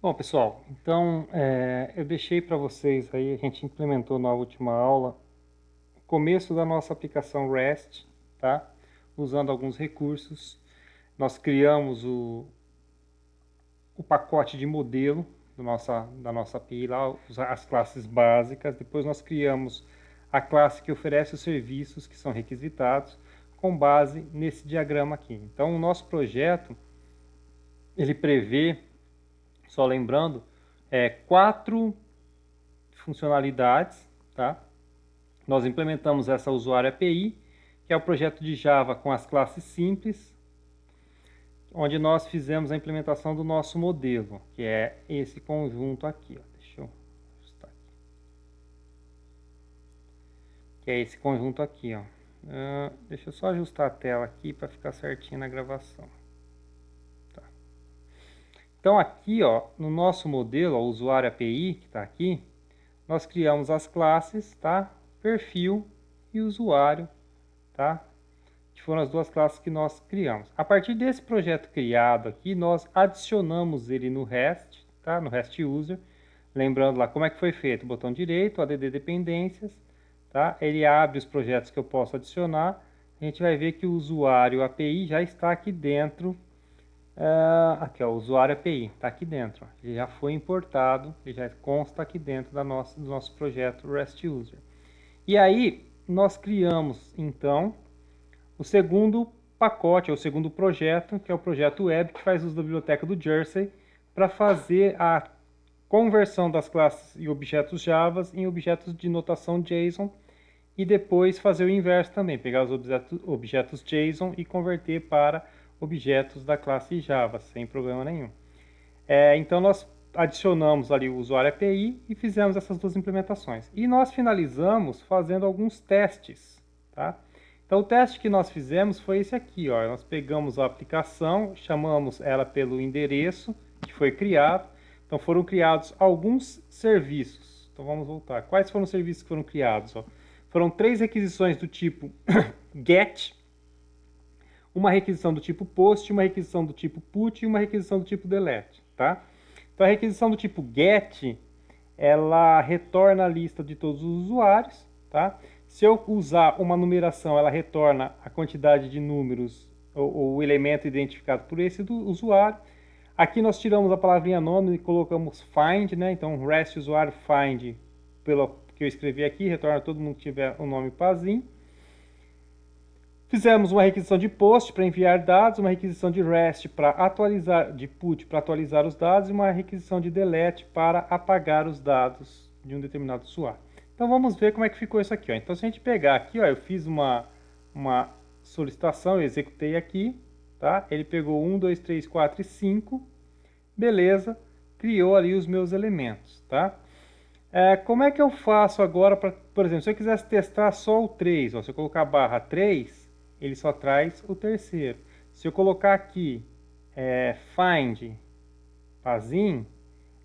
Bom, pessoal, então eu deixei para vocês aí, a gente implementou na última aula o começo da nossa aplicação REST, tá? Usando alguns recursos. Nós criamos o pacote de modelo da nossa API lá, as classes básicas. Depois nós criamos a classe que oferece os serviços que são requisitados com base nesse diagrama aqui. Então, o nosso projeto, ele prevê, só lembrando, quatro funcionalidades, tá? Nós implementamos essa usuário API, que é o projeto de Java com as classes simples, onde nós fizemos a implementação do nosso modelo, que é esse conjunto aqui, ó. Deixa eu ajustar aqui. Que é esse conjunto aqui, ó. Deixa eu só ajustar a tela aqui para ficar certinho na gravação. Tá. Então aqui, ó, no nosso modelo, o usuário API que está aqui, nós criamos as classes, tá? Perfil e usuário, tá? Que foram as duas classes que nós criamos. A partir desse projeto criado aqui, nós adicionamos ele no REST, tá? No REST User. Lembrando lá como é que foi feito, botão direito, add dependências, tá? Ele abre os projetos que eu posso adicionar. A gente vai ver que o usuário API já está aqui dentro. Aqui, ó, o usuário API está aqui dentro. Ó. Ele já foi importado, ele já consta aqui dentro do nosso projeto REST User. E aí, nós criamos, então, o segundo pacote, ou o segundo projeto, que é o projeto Web, que faz uso da biblioteca do Jersey para fazer a conversão das classes e objetos Java em objetos de notação JSON e depois fazer o inverso também, pegar os objetos JSON e converter para objetos da classe Java, sem problema nenhum. Então nós adicionamos ali o usuário API e fizemos essas duas implementações. E nós finalizamos fazendo alguns testes, tá? Então o teste que nós fizemos foi esse aqui, ó. Nós pegamos a aplicação, chamamos ela pelo endereço que foi criado. Então foram criados alguns serviços. Então vamos voltar. Quais foram os serviços que foram criados? Ó? Foram 3 requisições do tipo GET, uma requisição do tipo POST, uma requisição do tipo PUT e uma requisição do tipo DELETE, tá? Então a requisição do tipo GET, ela retorna a lista de todos os usuários, tá? Se eu usar uma numeração, ela retorna a quantidade de números ou o elemento identificado por esse usuário. Aqui nós tiramos a palavrinha nome e colocamos find, né? Então REST usuário find, pelo que eu escrevi aqui, retorna todo mundo que tiver o nome Pazin. Fizemos uma requisição de post para enviar dados, uma requisição de REST para atualizar, de put para atualizar os dados e uma requisição de delete para apagar os dados de um determinado usuário. Então vamos ver como é que ficou isso aqui. Ó. Então se a gente pegar aqui, ó, eu fiz uma solicitação, eu executei aqui, tá? Ele pegou 1, 2, 3, 4 e 5, beleza, criou ali os meus elementos, tá? Como é que eu faço agora, por exemplo, se eu quisesse testar só o 3, ó, se eu colocar barra 3, ele só traz o terceiro. Se eu colocar aqui find Pazin,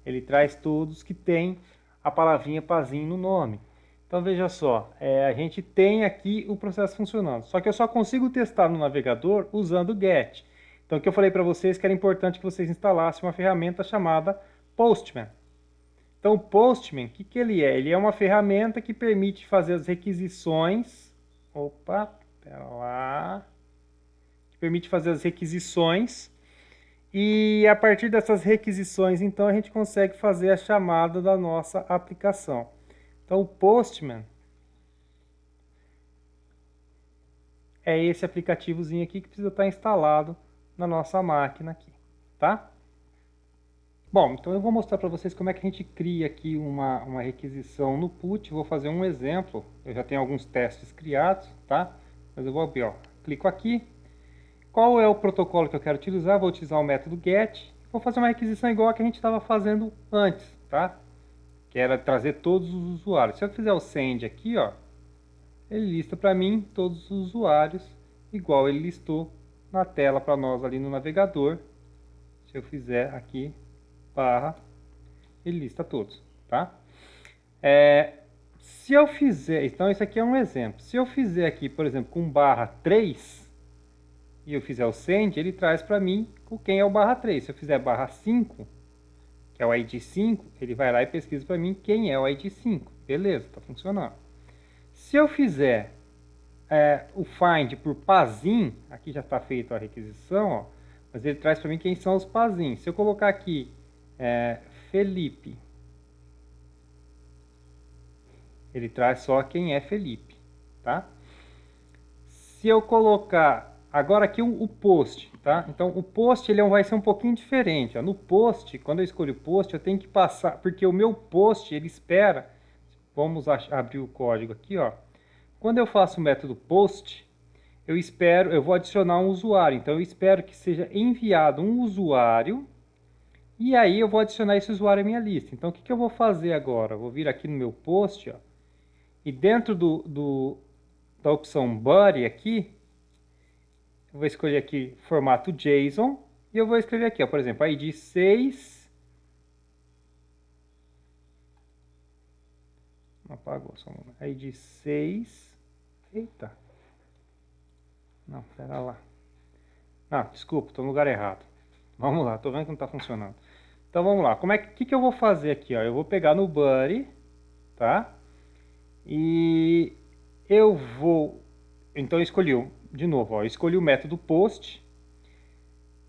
ele traz todos que tem a palavrinha Pazin no nome. Então veja só, a gente tem aqui o processo funcionando. Só que eu só consigo testar no navegador usando o GET. Então o que eu falei para vocês que era importante que vocês instalassem uma ferramenta chamada Postman. Então, o Postman, o que ele é? Ele é uma ferramenta que permite fazer as requisições. Opa, pera lá. Que permite fazer as requisições. E a partir dessas requisições, então, a gente consegue fazer a chamada da nossa aplicação. Então, o Postman é esse aplicativozinho aqui que precisa estar instalado na nossa máquina aqui, tá? Bom, então eu vou mostrar para vocês como é que a gente cria aqui uma requisição no put. Vou fazer um exemplo. Eu já tenho alguns testes criados, tá? Mas eu vou abrir, ó. Clico aqui. Qual é o protocolo que eu quero utilizar? Vou utilizar o método get. Vou fazer uma requisição igual a que a gente estava fazendo antes, tá? Que era trazer todos os usuários. Se eu fizer o send aqui, ó, ele lista para mim todos os usuários, igual ele listou na tela para nós ali no navegador. Se eu fizer aqui, barra, ele lista todos, tá? Se eu fizer, então isso aqui é um exemplo. Se eu fizer aqui, por exemplo, com barra 3, e eu fizer o send, ele traz para mim quem é o barra 3. Se eu fizer barra 5, que é o ID 5, ele vai lá e pesquisa para mim quem é o ID 5. Beleza, está funcionando. Se eu fizer o find por PASIN, aqui já está feita a requisição, ó, mas ele traz para mim quem são os PASIN. Se eu colocar aqui Felipe, ele traz só quem é Felipe, tá? Se eu colocar agora aqui o post, tá? Então o post ele vai ser um pouquinho diferente. Ó. No post, quando eu escolho o post, eu tenho que passar, porque o meu post ele espera. Vamos abrir o código aqui, ó. Quando eu faço o método post, eu vou adicionar um usuário. Então eu espero que seja enviado um usuário e aí eu vou adicionar esse usuário à minha lista. Então o que eu vou fazer agora? Eu vou vir aqui no meu post, ó, e dentro da opção Body aqui, eu vou escolher aqui formato JSON e eu vou escrever aqui, ó, por exemplo, ID 6. Não apagou, só um momento. ID 6. Eita. Não, pera lá. Ah, desculpa, estou no lugar errado. Vamos lá, estou vendo que não está funcionando. Então vamos lá, que eu vou fazer aqui? Ó? Eu vou pegar no Buddy, tá? E eu vou... Então eu escolhi, de novo, ó, eu escolhi o método post.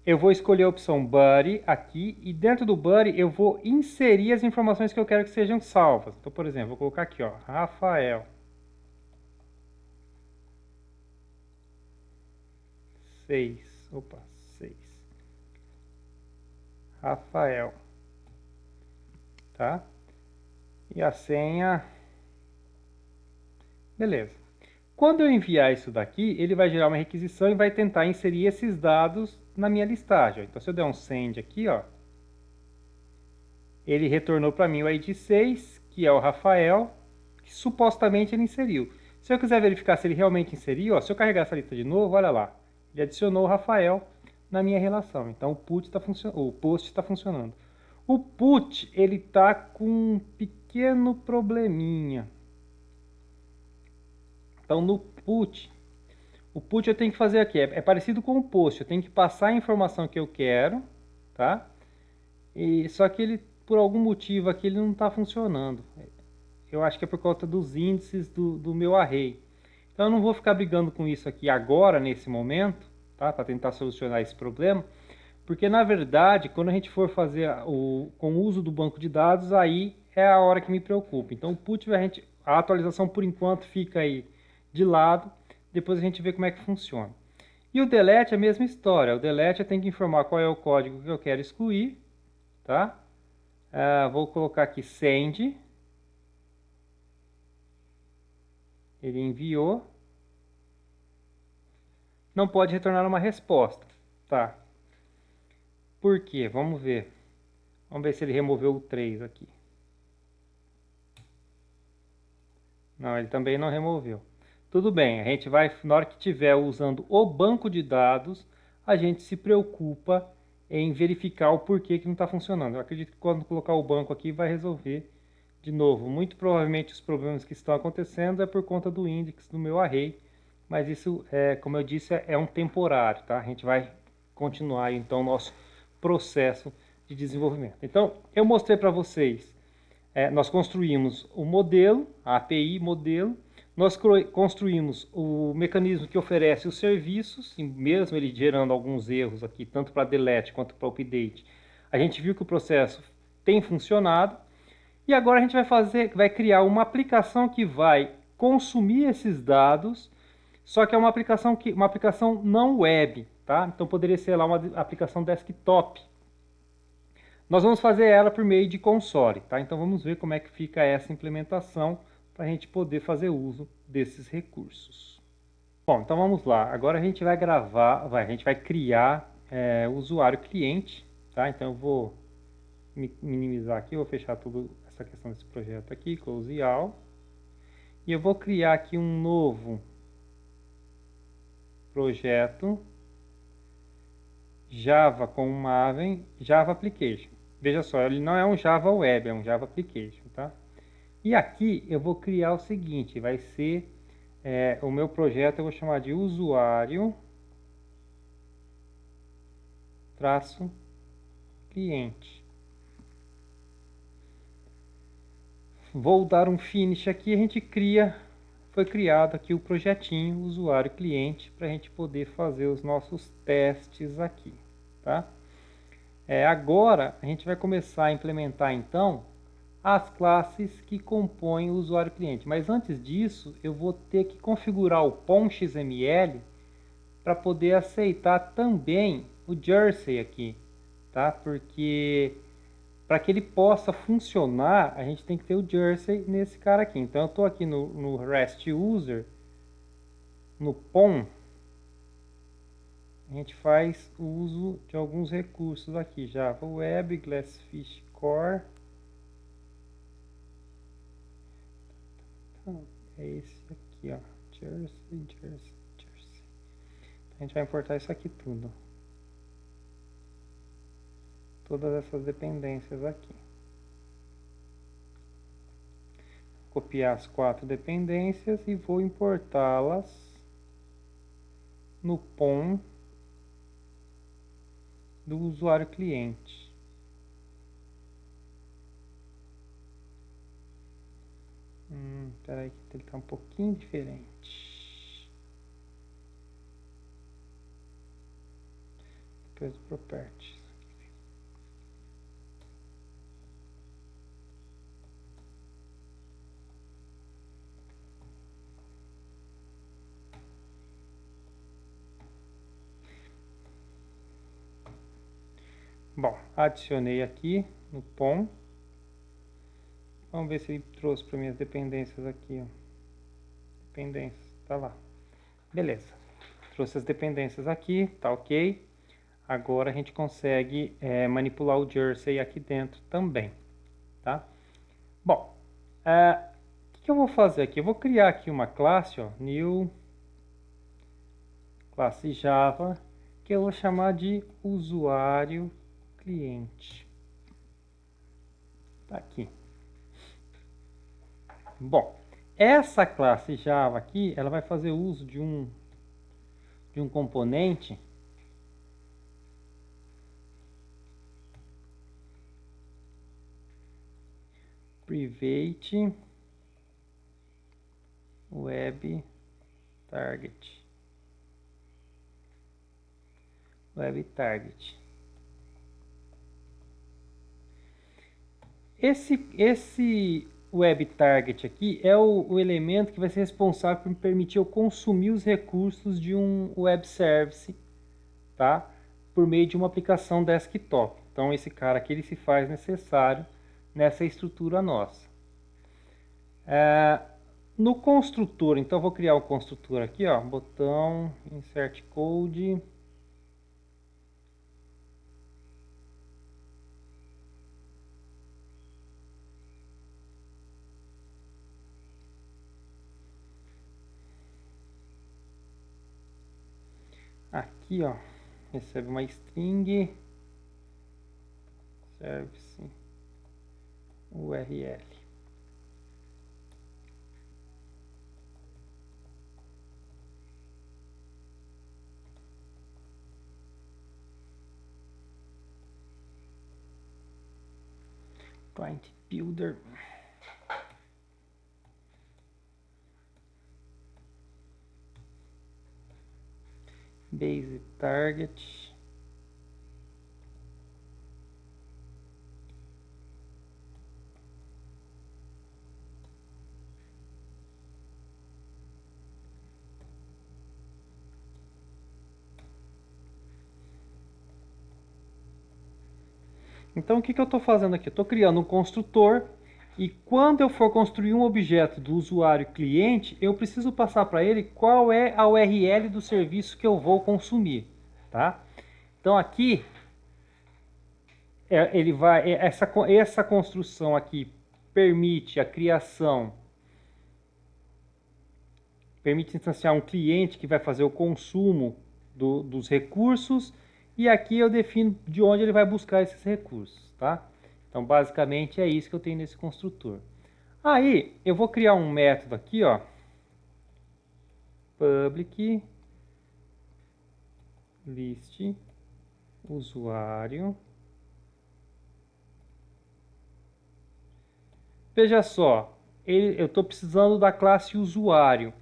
Eu vou escolher a opção Buddy aqui e dentro do Buddy eu vou inserir as informações que eu quero que sejam salvas. Então, por exemplo, vou colocar aqui, ó, Rafael. 6. Opa, 6. Rafael. Tá? E a senha... Beleza. Quando eu enviar isso daqui, ele vai gerar uma requisição e vai tentar inserir esses dados na minha listagem. Então, se eu der um send aqui, ó, ele retornou para mim o ID 6, que é o Rafael, que supostamente ele inseriu. Se eu quiser verificar se ele realmente inseriu, ó, se eu carregar essa lista de novo, olha lá, ele adicionou o Rafael na minha relação. Então, o post está funcionando. O put, ele está com um pequeno probleminha. Então, no put, o put eu tenho que fazer aqui, é parecido com o post, eu tenho que passar a informação que eu quero, tá? Só que ele, por algum motivo aqui, ele não está funcionando. Eu acho que é por conta dos índices do meu array. Então eu não vou ficar brigando com isso aqui agora, nesse momento, tá? Para tentar solucionar esse problema, porque na verdade, quando a gente for fazer com o uso do banco de dados, aí é a hora que me preocupa. Então o put, a atualização por enquanto fica aí de lado, depois a gente vê como é que funciona. E o delete é a mesma história. O delete eu tenho que informar qual é o código que eu quero excluir, tá? Vou colocar aqui send. Ele enviou. Não pode retornar uma resposta, tá? Por quê? Vamos ver. Vamos ver se ele removeu o 3 aqui. Não, ele também não removeu. Tudo bem, a gente vai, na hora que estiver usando o banco de dados, a gente se preocupa em verificar o porquê que não está funcionando. Eu acredito que quando colocar o banco aqui vai resolver de novo. Muito provavelmente os problemas que estão acontecendo é por conta do índice do meu array, mas isso, como eu disse, é um temporário, tá? A gente vai continuar então o nosso processo de desenvolvimento. Então, eu mostrei para vocês, nós construímos o modelo, a API modelo, nós construímos o mecanismo que oferece os serviços, e mesmo ele gerando alguns erros aqui, tanto para delete quanto para update, a gente viu que o processo tem funcionado, e agora a gente vai criar uma aplicação que vai consumir esses dados, só que é uma aplicação não web, tá? Então poderia ser lá uma aplicação desktop. Nós vamos fazer ela por meio de console, tá? Então vamos ver como é que fica essa implementação para a gente poder fazer uso desses recursos. Bom, então vamos lá. Agora a gente vai a gente vai criar o usuário cliente, tá? Então eu vou minimizar aqui, vou fechar tudo essa questão desse projeto aqui, close all. E eu vou criar aqui um novo projeto Java com Maven, Java Application. Veja só, ele não é um Java Web, é um Java Application, tá? E aqui eu vou criar o seguinte, vai ser o meu projeto, eu vou chamar de usuário traço cliente. vou dar um finish aqui, a gente foi criado aqui o projetinho usuário cliente para a gente poder fazer os nossos testes aqui, tá? Agora a gente vai começar a implementar então as classes que compõem o usuário cliente, mas antes disso eu vou ter que configurar o POM.xml para poder aceitar também o Jersey aqui, tá? Porque para que ele possa funcionar, a gente tem que ter o Jersey nesse cara aqui. Então eu estou aqui no REST User, no POM, a gente faz o uso de alguns recursos aqui, Java Web, Glassfish Core. Então, é esse aqui, ó, Jersey. A gente vai importar isso aqui tudo. Todas essas dependências aqui. Copiar as 4 dependências e vou importá-las no POM do usuário cliente. Espera aí que ele está um pouquinho diferente. Depois do Properties. Bom, adicionei aqui no POM. Vamos ver se ele trouxe para minhas dependências aqui, ó. Dependências, tá lá. Beleza. Trouxe as dependências aqui, tá ok. Agora a gente consegue manipular o Jersey aqui dentro também, tá? Bom, o que eu vou fazer aqui? Eu vou criar aqui uma classe, ó, new classe Java, que eu vou chamar de usuário cliente. Tá aqui. Bom, essa classe Java aqui, ela vai fazer uso de um componente private web target. Esse web target aqui é o elemento que vai ser responsável por permitir eu consumir os recursos de um web service, tá? Por meio de uma aplicação desktop. Então esse cara aqui ele se faz necessário nessa estrutura nossa. No construtor, então eu vou criar o construtor aqui, ó, botão insert code. Aqui, ó, recebe uma string service URL. Client builder. Base target. Então o que eu estou fazendo aqui? Eu estou criando um construtor e quando eu for construir um objeto do usuário cliente, eu preciso passar para ele qual é a URL do serviço que eu vou consumir, tá? Então aqui ele vai essa construção aqui permite a criação, permite instanciar um cliente que vai fazer o consumo dos recursos e aqui eu defino de onde ele vai buscar esses recursos, tá? Então basicamente é isso que eu tenho nesse construtor. Aí eu vou criar um método aqui, ó, public list usuário Veja só, eu estou precisando da classe usuário.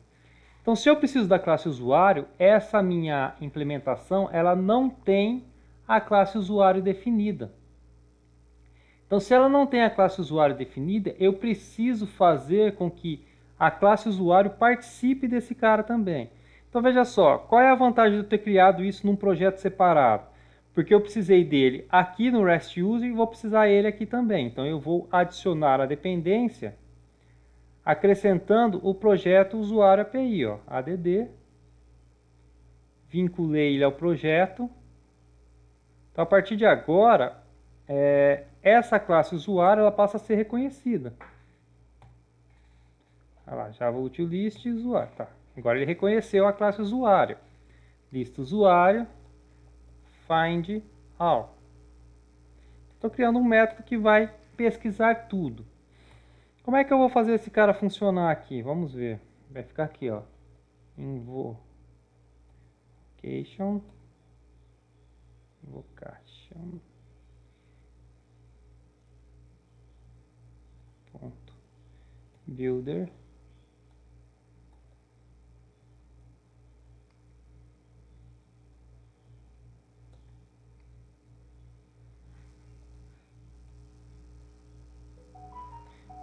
Então, se eu preciso da classe usuário, essa minha implementação ela não tem a classe usuário definida. Então, se ela não tem a classe usuário definida, eu preciso fazer com que a classe usuário participe desse cara também. Então, veja só, qual é a vantagem de eu ter criado isso num projeto separado? Porque eu precisei dele aqui no REST User e vou precisar ele aqui também. Então, eu vou adicionar a dependência acrescentando o projeto usuário API, ó, add, vinculei ele ao projeto. Então, a partir de agora, essa classe usuário ela passa a ser reconhecida. Olha lá, Java Utilist usuário. Tá. Agora ele reconheceu a classe usuário. Lista usuário, find all. Estou criando um método que vai pesquisar tudo. Como é que eu vou fazer esse cara funcionar aqui? Vamos ver. Vai ficar aqui, ó. Invocation. Ponto. Builder.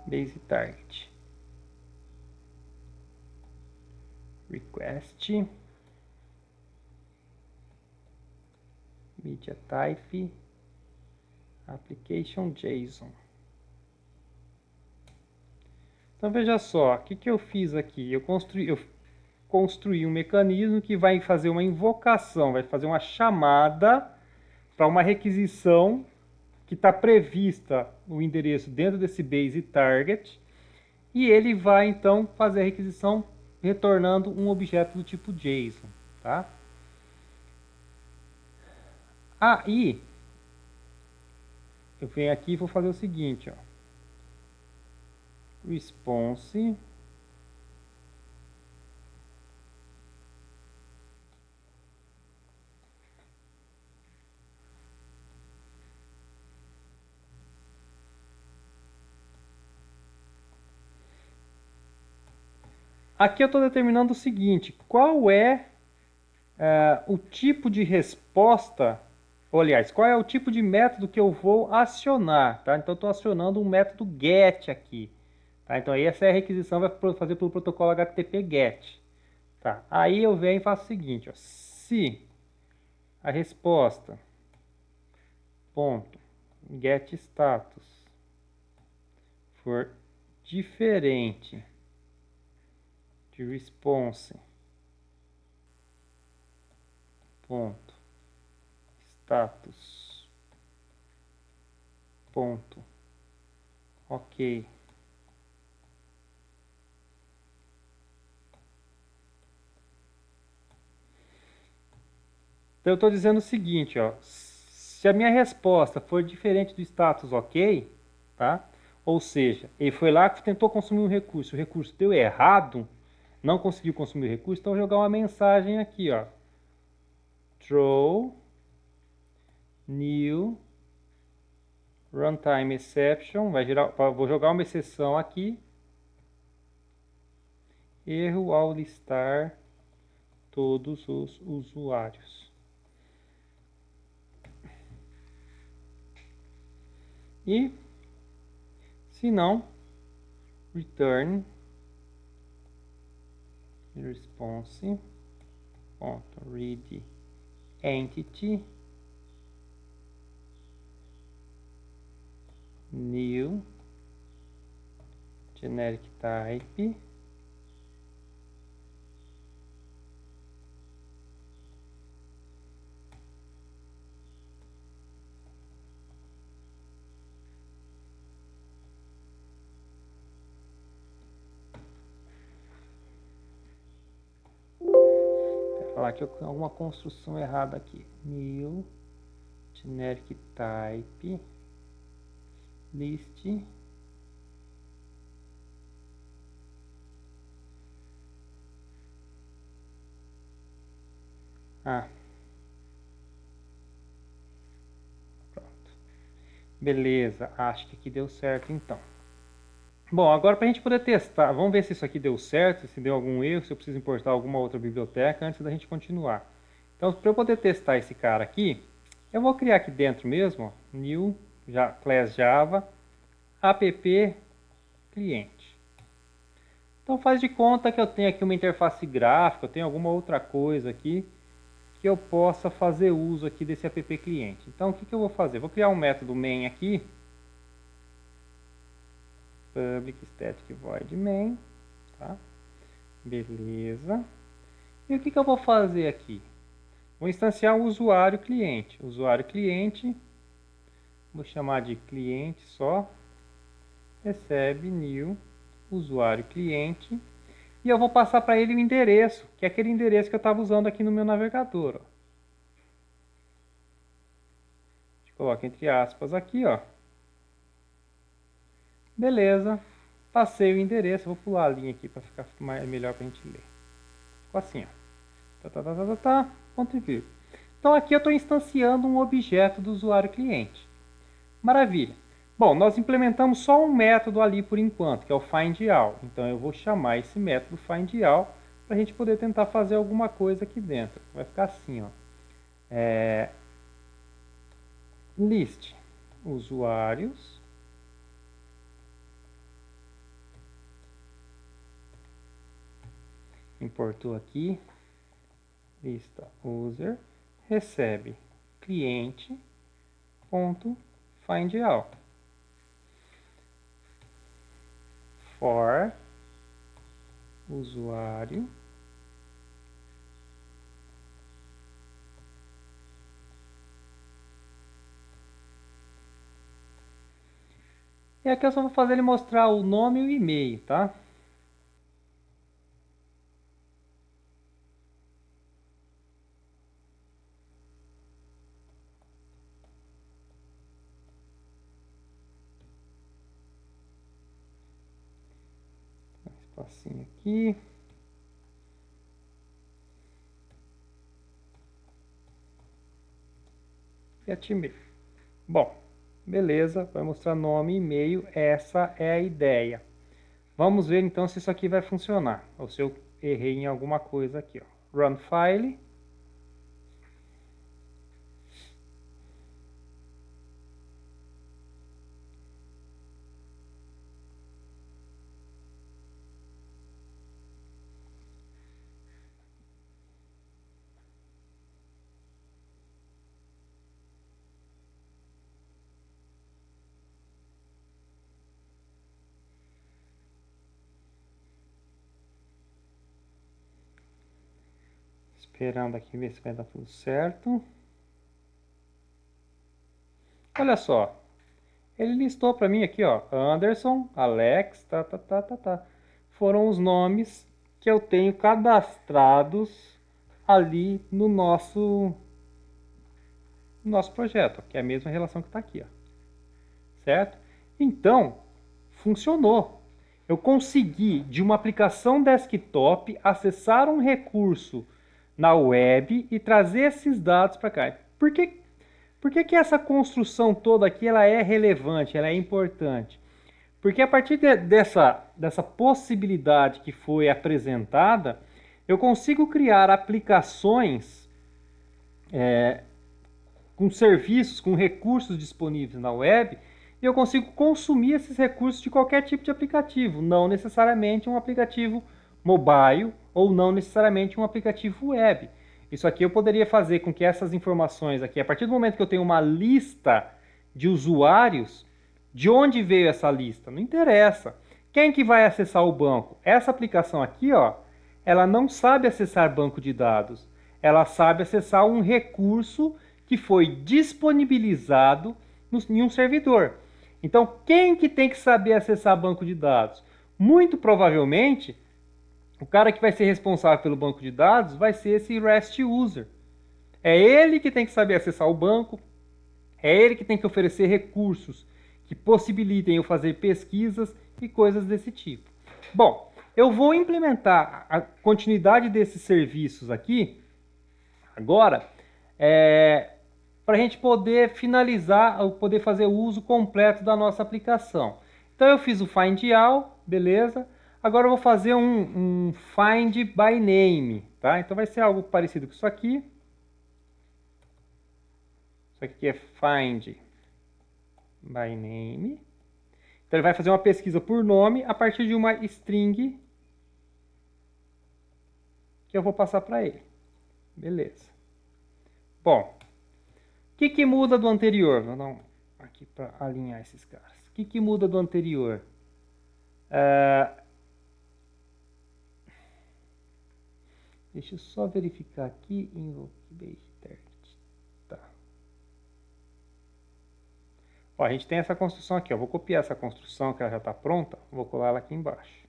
Base target. Request. Media type. Application JSON. Então veja só, o que eu fiz aqui? Eu construí um mecanismo que vai fazer uma invocação, vai fazer uma chamada para uma requisição que está prevista o endereço dentro desse base target, e ele vai então fazer a requisição retornando um objeto do tipo JSON, tá? Aí eu venho aqui e vou fazer o seguinte, ó. Response aqui eu estou determinando o seguinte, qual é o tipo de resposta, ou, aliás, qual é o tipo de método que eu vou acionar, tá? Então, eu estou acionando um método GET aqui, tá? Então, essa é a requisição, vai fazer pelo protocolo HTTP GET, tá? Aí eu venho e faço o seguinte, ó, se a resposta ponto get status for diferente de response ponto status ponto ok, então eu estou dizendo o seguinte, ó, se a minha resposta for diferente do status ok, tá? Ou seja, ele foi lá que tentou consumir um recurso, o recurso deu errado, não conseguiu consumir o recurso, então eu vou jogar uma mensagem aqui, ó, throw new runtime exception, vou jogar uma exceção aqui, erro ao listar todos os usuários. E, se não, return response read entity new generic type falar que eu tenho alguma construção errada aqui. New generic type list pronto. Beleza, acho que aqui deu certo então. Bom, agora para a gente poder testar, vamos ver se isso aqui deu certo, se deu algum erro, se eu preciso importar alguma outra biblioteca antes da gente continuar. Então, para eu poder testar esse cara aqui, eu vou criar aqui dentro mesmo, ó, new class Java app cliente. Então faz de conta que eu tenho aqui uma interface gráfica, eu tenho alguma outra coisa aqui que eu possa fazer uso aqui desse app cliente. Então o que eu vou fazer? Vou criar um método main aqui, public static void main, tá? Beleza. E o que eu vou fazer aqui? Vou instanciar um usuário cliente. Usuário cliente, vou chamar de cliente só, recebe new usuário cliente. E eu vou passar para ele o endereço, que é aquele endereço que eu estava usando aqui no meu navegador. Ó. Coloco entre aspas aqui, ó. Beleza. Passei o endereço. Vou pular a linha aqui para ficar melhor para a gente ler. Ficou assim, ó. Ponto e vírgula. Então aqui eu estou instanciando um objeto do usuário cliente. Maravilha. Bom, nós implementamos só um método ali por enquanto, que é o findAll. Então eu vou chamar esse método findAll para a gente poder tentar fazer alguma coisa aqui dentro. Vai ficar assim, ó. List usuários. Importou aqui. Lista user. Recebe cliente. Ponto findAll. For usuário e aqui eu só vou fazer ele mostrar o nome e o e-mail, tá? Espacinho aqui. Get mail. Bom, beleza, vai mostrar nome e e-mail, essa é a ideia. Vamos ver então se isso aqui vai funcionar, ou se eu errei em alguma coisa aqui, ó. Run file. Esperando aqui ver se vai dar tudo certo. Olha só. Ele listou para mim aqui, ó, Anderson, Alex, Foram os nomes que eu tenho cadastrados ali no nosso projeto, que é a mesma relação que está aqui, ó. Certo? Então, funcionou. Eu consegui, de uma aplicação desktop, acessar um recurso na web e trazer esses dados para cá. Por que essa construção toda aqui ela é relevante, ela é importante? Porque a partir dessa possibilidade que foi apresentada, eu consigo criar aplicações com serviços, com recursos disponíveis na web, e eu consigo consumir esses recursos de qualquer tipo de aplicativo, não necessariamente um aplicativo mobile ou não necessariamente um aplicativo web. Isso aqui eu poderia fazer com que essas informações aqui, a partir do momento que eu tenho uma lista de usuários, de onde veio essa lista? Não interessa. Quem que vai acessar o banco? Essa aplicação aqui, ó, ela não sabe acessar banco de dados. Ela sabe acessar um recurso que foi disponibilizado em um servidor. Então, quem que tem que saber acessar banco de dados? Muito provavelmente, o cara que vai ser responsável pelo banco de dados vai ser esse REST user. É ele que tem que saber acessar o banco, é ele que tem que oferecer recursos que possibilitem eu fazer pesquisas e coisas desse tipo. Bom, eu vou implementar a continuidade desses serviços aqui, agora, para a gente poder finalizar, poder fazer o uso completo da nossa aplicação. Então eu fiz o find all, beleza? Agora eu vou fazer um find by name, tá? Então vai ser algo parecido com isso aqui. Isso aqui é find by name. Então ele vai fazer uma pesquisa por nome a partir de uma string que eu vou passar para ele. Beleza. Bom, o que muda do anterior? Vou dar um aqui para alinhar esses caras. O que muda do anterior? Deixa eu só verificar aqui. Invoke base target. Tá. Ó, a gente tem essa construção aqui. Ó. Vou copiar essa construção que ela já está pronta. Vou colar ela aqui embaixo.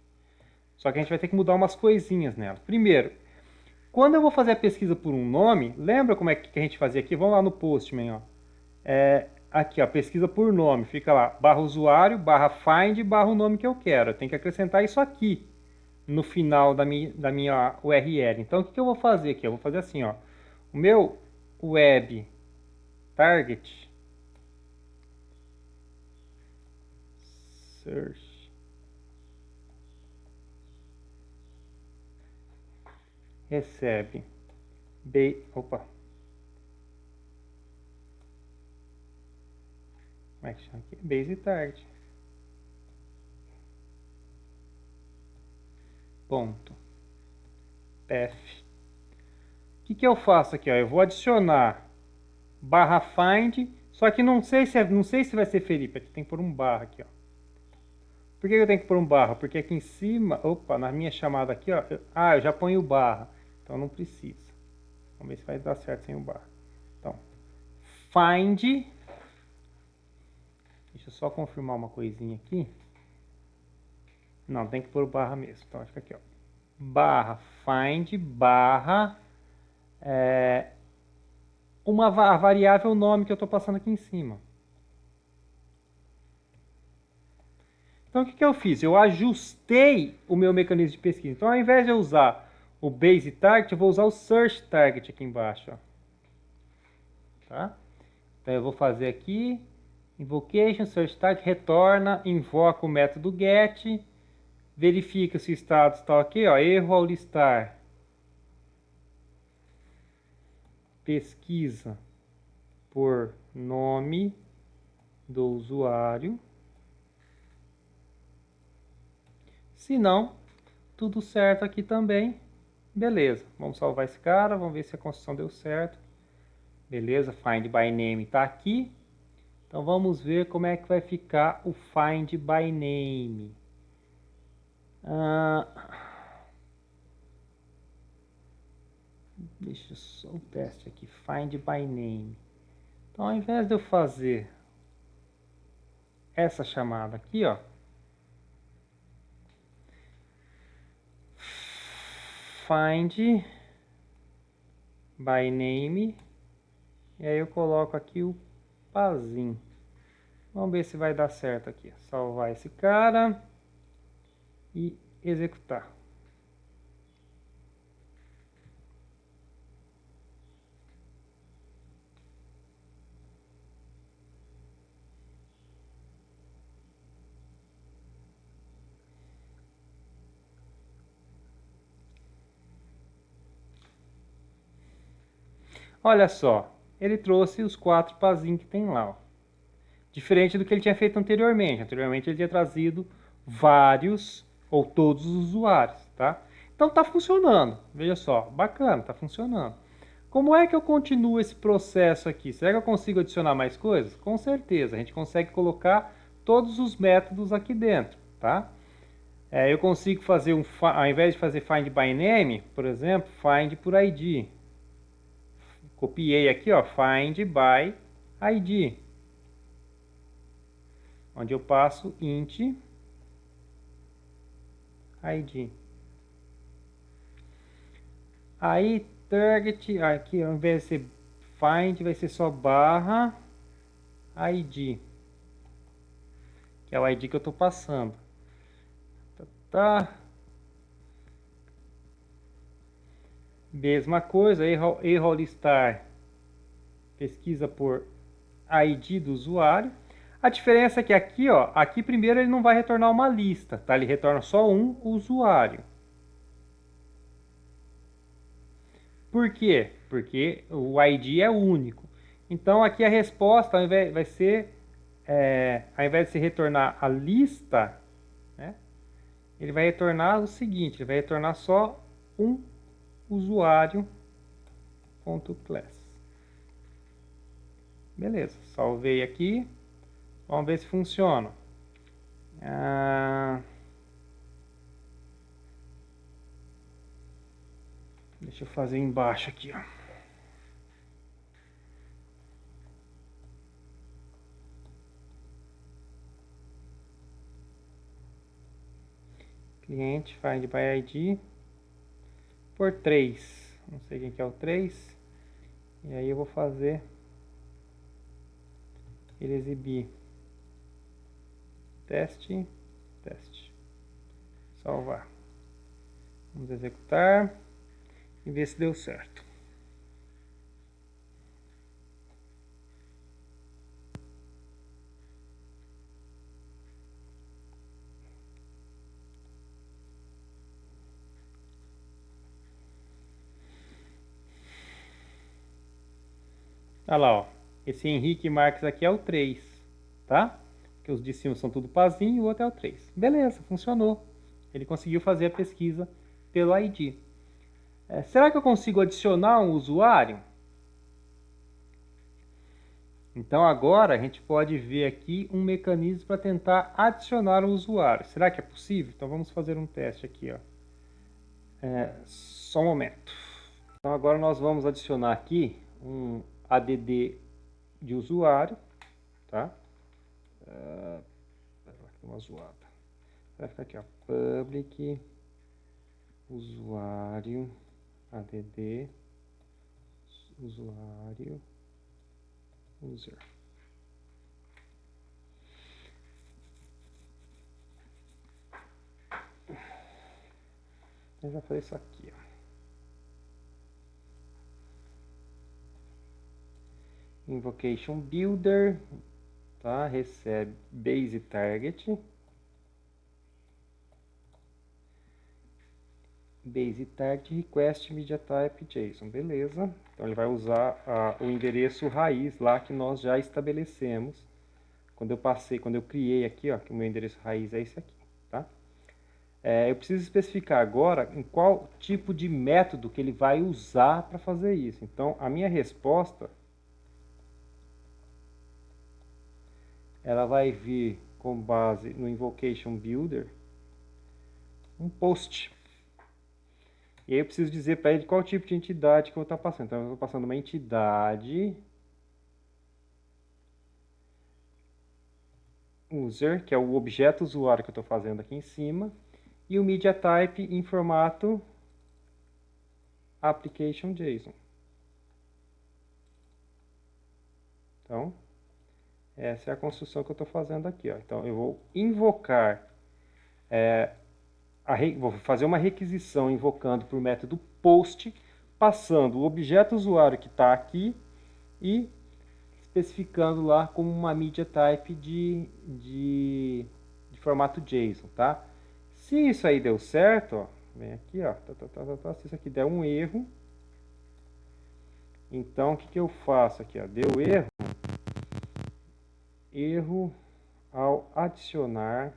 Só que a gente vai ter que mudar umas coisinhas nela. Primeiro, quando eu vou fazer a pesquisa por um nome, lembra como é que a gente fazia aqui? Vamos lá no Postman, ó. Aqui, ó, pesquisa por nome. Fica lá, barra usuário, barra find, barra o nome que eu quero. Eu tenho que acrescentar isso aqui no final da minha URL. Então, o que eu vou fazer aqui? Eu vou fazer assim, ó. O meu web target search recebe opa. Como é que chama aqui? Base target. Ponto. Path. O que eu faço aqui? Ó? Eu vou adicionar barra find, só que não sei se vai ser Felipe. Aqui tem que pôr um barra aqui, ó. Por que eu tenho que pôr um barra? Porque aqui em cima, opa, na minha chamada aqui, ó, eu já ponho o barra, então não precisa. Vamos ver se vai dar certo sem o barra. Então, find, deixa eu só confirmar uma coisinha aqui. Não, tem que pôr o barra mesmo. Então, fica aqui, ó. Barra find, barra, uma variável nome que eu estou passando aqui em cima. Então, o que eu fiz? Eu ajustei o meu mecanismo de pesquisa. Então, ao invés de eu usar o base target, eu vou usar o search target aqui embaixo. Ó. Tá? Então, eu vou fazer aqui, invocation, search target, retorna, invoca o método get, verifica se o estado está ok, ó, erro ao listar. Pesquisa por nome do usuário. Se não, tudo certo aqui também. Beleza, vamos salvar esse cara, vamos ver se a construção deu certo. Beleza, find by name está aqui. Então vamos ver como é que vai ficar o find by name. Deixa só o teste aqui, find by name. Então ao invés de eu fazer essa chamada aqui, ó, find by name, e aí eu coloco aqui o pazinho. Vamos ver se vai dar certo aqui. Salvar esse cara e executar. Olha só, ele trouxe os 4 pazinhos que tem lá. Ó. Diferente do que ele tinha feito anteriormente. Anteriormente ele tinha trazido vários ou todos os usuários, tá? Então tá funcionando. Veja só, bacana, tá funcionando. Como é que eu continuo esse processo aqui? Será que eu consigo adicionar mais coisas? Com certeza, a gente consegue colocar todos os métodos aqui dentro, tá? Eu consigo fazer ao invés de fazer find by name, por exemplo, find por ID. Copiei aqui, ó, find by ID, onde eu passo int ID. Aí target, aqui ao invés de ser find, vai ser só barra ID, que é o ID que eu estou passando. Tá. Mesma coisa, erro ao listar, pesquisa por ID do usuário. A diferença é que aqui, ó, aqui primeiro ele não vai retornar uma lista, tá? Ele retorna só um usuário. Por quê? Porque o ID é único. Então aqui a resposta vai ser, ao invés de se retornar a lista, né, ele vai retornar o seguinte, ele vai retornar só um usuário.class. Beleza, salvei aqui. Vamos ver se funciona. Deixa eu fazer embaixo aqui, ó. Cliente, find by ID por 3. Não sei quem que é o 3. E aí eu vou fazer ele exibir teste. Salvar. Vamos executar e ver se deu certo. Olha lá, ó. Esse Henrique Marques aqui é o 3, tá? Porque os de cima são tudo pazinho e o outro é o 3. Beleza, funcionou. Ele conseguiu fazer a pesquisa pelo ID. Será que eu consigo adicionar um usuário? Então agora a gente pode ver aqui um mecanismo para tentar adicionar um usuário. Será que é possível? Então vamos fazer um teste aqui, ó. Só um momento. Então agora nós vamos adicionar aqui um ADD de usuário, tá? Uma zoada. Vai ficar aqui, ó. Public usuário ADD usuário user. Eu já falei isso aqui, ó. Invocation Builder, tá? Recebe base target. Base target request media type JSON, beleza? Então ele vai usar o endereço raiz lá que nós já estabelecemos. Quando eu criei aqui, ó, que o meu endereço raiz é esse aqui, tá? Eu preciso especificar agora em qual tipo de método que ele vai usar para fazer isso. Então a minha resposta ela vai vir com base no Invocation Builder um post. E aí eu preciso dizer para ele qual tipo de entidade que eu vou estar passando. Então eu estou passando uma entidade user, que é o objeto usuário que eu estou fazendo aqui em cima, e o media type em formato application JSON. Então, essa é a construção que eu estou fazendo aqui, ó. Então eu vou invocar, vou fazer uma requisição invocando por método post, passando o objeto usuário que está aqui e especificando lá como uma media type de formato JSON, tá? Se isso aí deu certo, ó, vem aqui, ó, se isso aqui der um erro, então o que eu faço aqui, ó, deu erro ao adicionar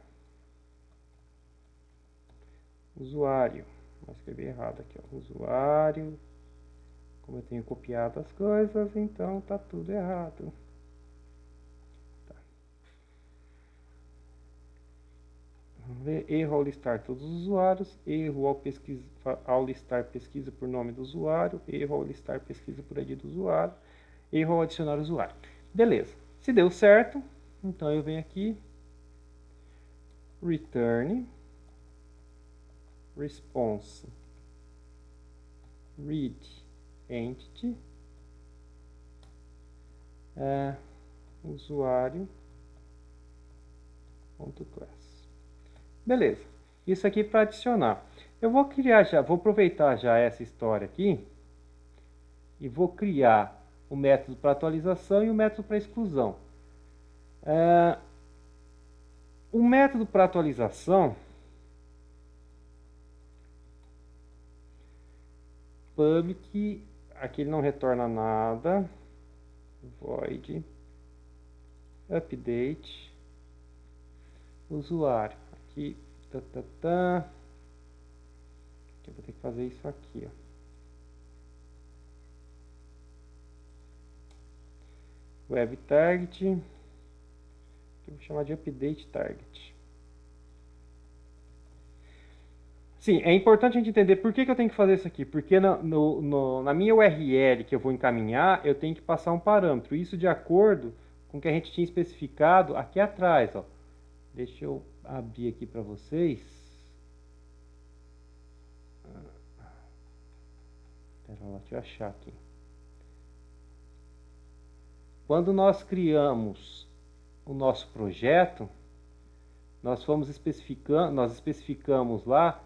usuário. Vou escrever errado aqui, ó, usuário. Como eu tenho copiado as coisas, então tá tudo errado. Tá. Vamos ver, erro ao listar todos os usuários, erro ao listar pesquisa por nome do usuário, erro ao listar pesquisa por ID do usuário, erro ao adicionar usuário. Beleza. Se deu certo, então eu venho aqui, return response read entity usuário.class. Beleza. Isso aqui para adicionar. Eu vou vou aproveitar já essa história aqui e vou criar o método para atualização e o método para exclusão. O método para atualização, public, aqui ele não retorna nada, void, update, usuário, aqui, eu vou ter que fazer isso aqui, ó. Web target, eu vou chamar de update target. Sim, é importante a gente entender por que eu tenho que fazer isso aqui. Porque na minha URL que eu vou encaminhar, eu tenho que passar um parâmetro. Isso de acordo com o que a gente tinha especificado aqui atrás. Ó. Deixa eu abrir aqui para vocês. Espera lá, deixa eu achar aqui. Quando nós criamos o nosso projeto, nós especificamos lá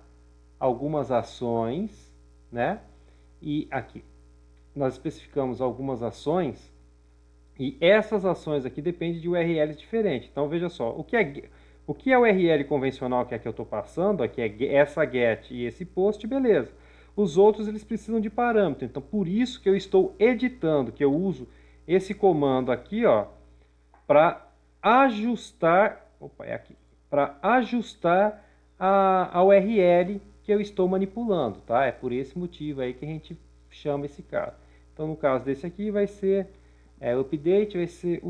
algumas ações, né? E aqui nós especificamos algumas ações e essas ações aqui dependem de URLs diferentes. Então veja só, o que é o URL convencional que é que eu estou passando, aqui é essa get e esse post, beleza. Os outros eles precisam de parâmetro. Então por isso que eu estou editando, que eu uso esse comando aqui, ó, para ajustar, opa, é aqui, para ajustar a URL que eu estou manipulando, tá? É por esse motivo aí que a gente chama esse cara. Então, no caso desse aqui, vai ser update, vai ser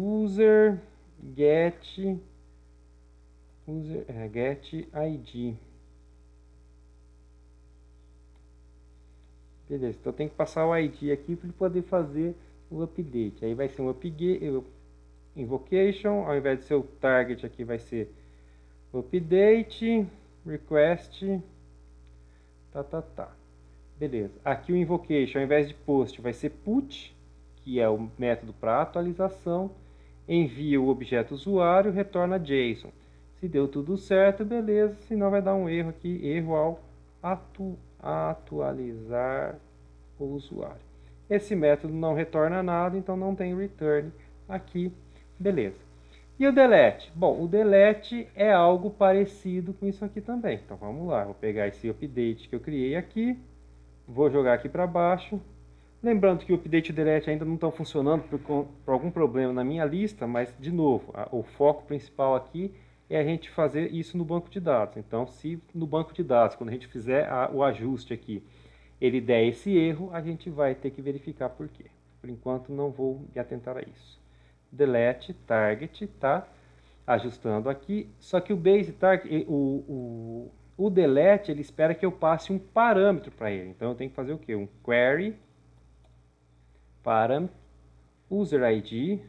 get id. Beleza, então tem que passar o ID aqui para ele poder fazer o update. Aí vai ser um invocation, ao invés de ser o target aqui vai ser update, request, tá. Beleza. Aqui o invocation, ao invés de post, vai ser put, que é o método para atualização. Envia o objeto usuário, retorna JSON. Se deu tudo certo, beleza. Senão vai dar um erro aqui, erro ao atualizar o usuário. Esse método não retorna nada, então não tem return aqui. Beleza. E o delete? Bom, o delete é algo parecido com isso aqui também. Então vamos lá, vou pegar esse update que eu criei aqui, vou jogar aqui para baixo. Lembrando que o update e o delete ainda não estão funcionando por algum problema na minha lista, mas de novo, o foco principal aqui é a gente fazer isso no banco de dados. Então, se no banco de dados, quando a gente fizer o ajuste aqui, ele der esse erro, a gente vai ter que verificar por quê. Por enquanto, não vou me atentar a isso. Delete target, tá? Ajustando aqui. Só que o base target, o delete, ele espera que eu passe um parâmetro para ele. Então eu tenho que fazer o quê? Um query para user ID.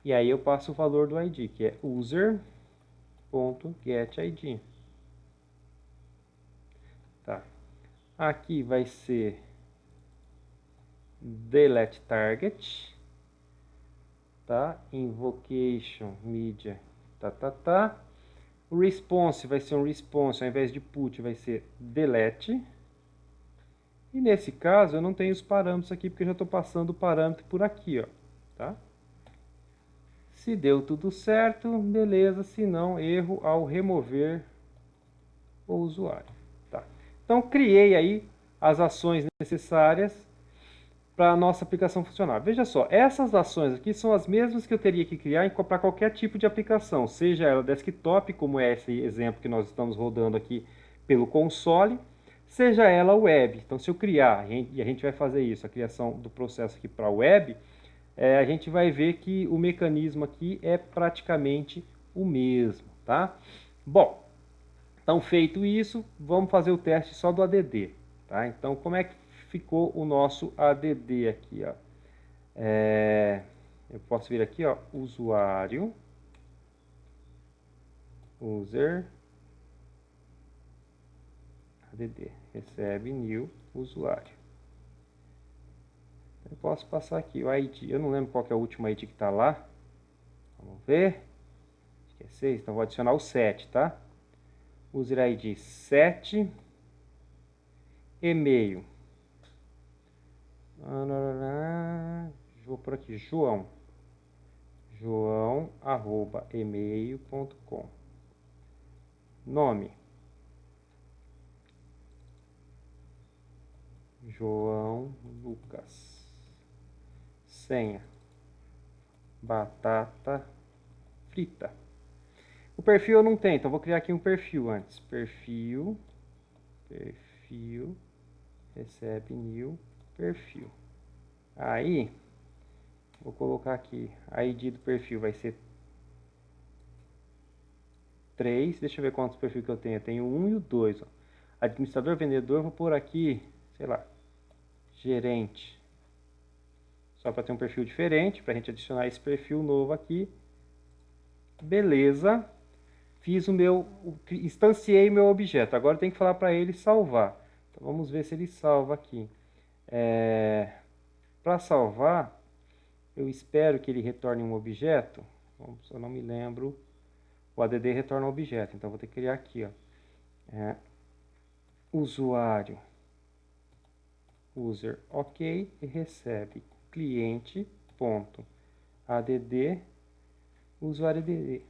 E aí eu passo o valor do ID, que é user.getID. Tá. Aqui vai ser delete target, tá? Invocation media, tá. O response vai ser um response, ao invés de put vai ser delete. E nesse caso eu não tenho os parâmetros aqui porque eu já estou passando o parâmetro por aqui, ó, tá? Se deu tudo certo, beleza, se não, erro ao remover o usuário, tá? Então criei aí as ações necessárias para a nossa aplicação funcionar. Veja só, essas ações aqui são as mesmas que eu teria que criar para qualquer tipo de aplicação, seja ela desktop, como é esse exemplo que nós estamos rodando aqui pelo console, seja ela web. Então, se eu criar, e a gente vai fazer isso, a criação do processo aqui para web, a gente vai ver que o mecanismo aqui é praticamente o mesmo, tá? Bom, então feito isso, vamos fazer o teste só do ADD, tá? Então, como é que ficou o nosso ADD aqui, ó? Eu posso vir aqui, ó, usuário, user, ADD, recebe new usuário. Eu posso passar aqui o ID, eu não lembro qual que é o último ID que está lá. Vamos ver. Acho que é 6, então vou adicionar o 7, tá? User ID 7, e-mail. Vou por aqui, João. joão@email.com. Nome: João Lucas. Senha: batata frita. O perfil eu não tenho, então vou criar aqui um perfil antes. Perfil, recebe new, perfil. Aí, vou colocar aqui, a ID do perfil vai ser 3. Deixa eu ver quantos perfis que eu tenho. Eu tenho 1 e o 2. Ó. Administrador, vendedor, vou pôr aqui, sei lá, gerente. Só para ter um perfil diferente, para a gente adicionar esse perfil novo aqui. Beleza. Fiz instanciei meu objeto. Agora tem que falar para ele salvar. Então vamos ver se ele salva aqui. Para salvar, eu espero que ele retorne um objeto. Eu não me lembro. O add retorna um objeto. Então vou ter que criar aqui, ó. Usuário, user, ok, e recebe cliente.add, usuário add.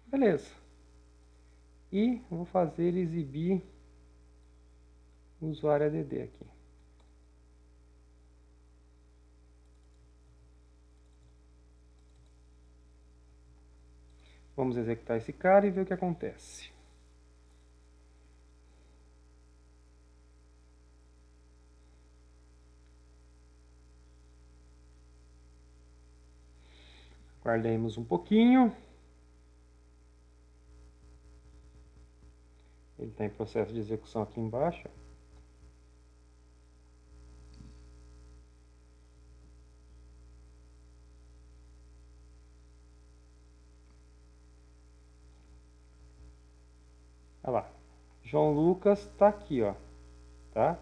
Beleza. E vou fazer ele exibir o usuário add aqui. Vamos executar esse cara e ver o que acontece. Guardemos um pouquinho. Ele está em processo de execução aqui embaixo. Olha lá. João Lucas está aqui, ó. Tá?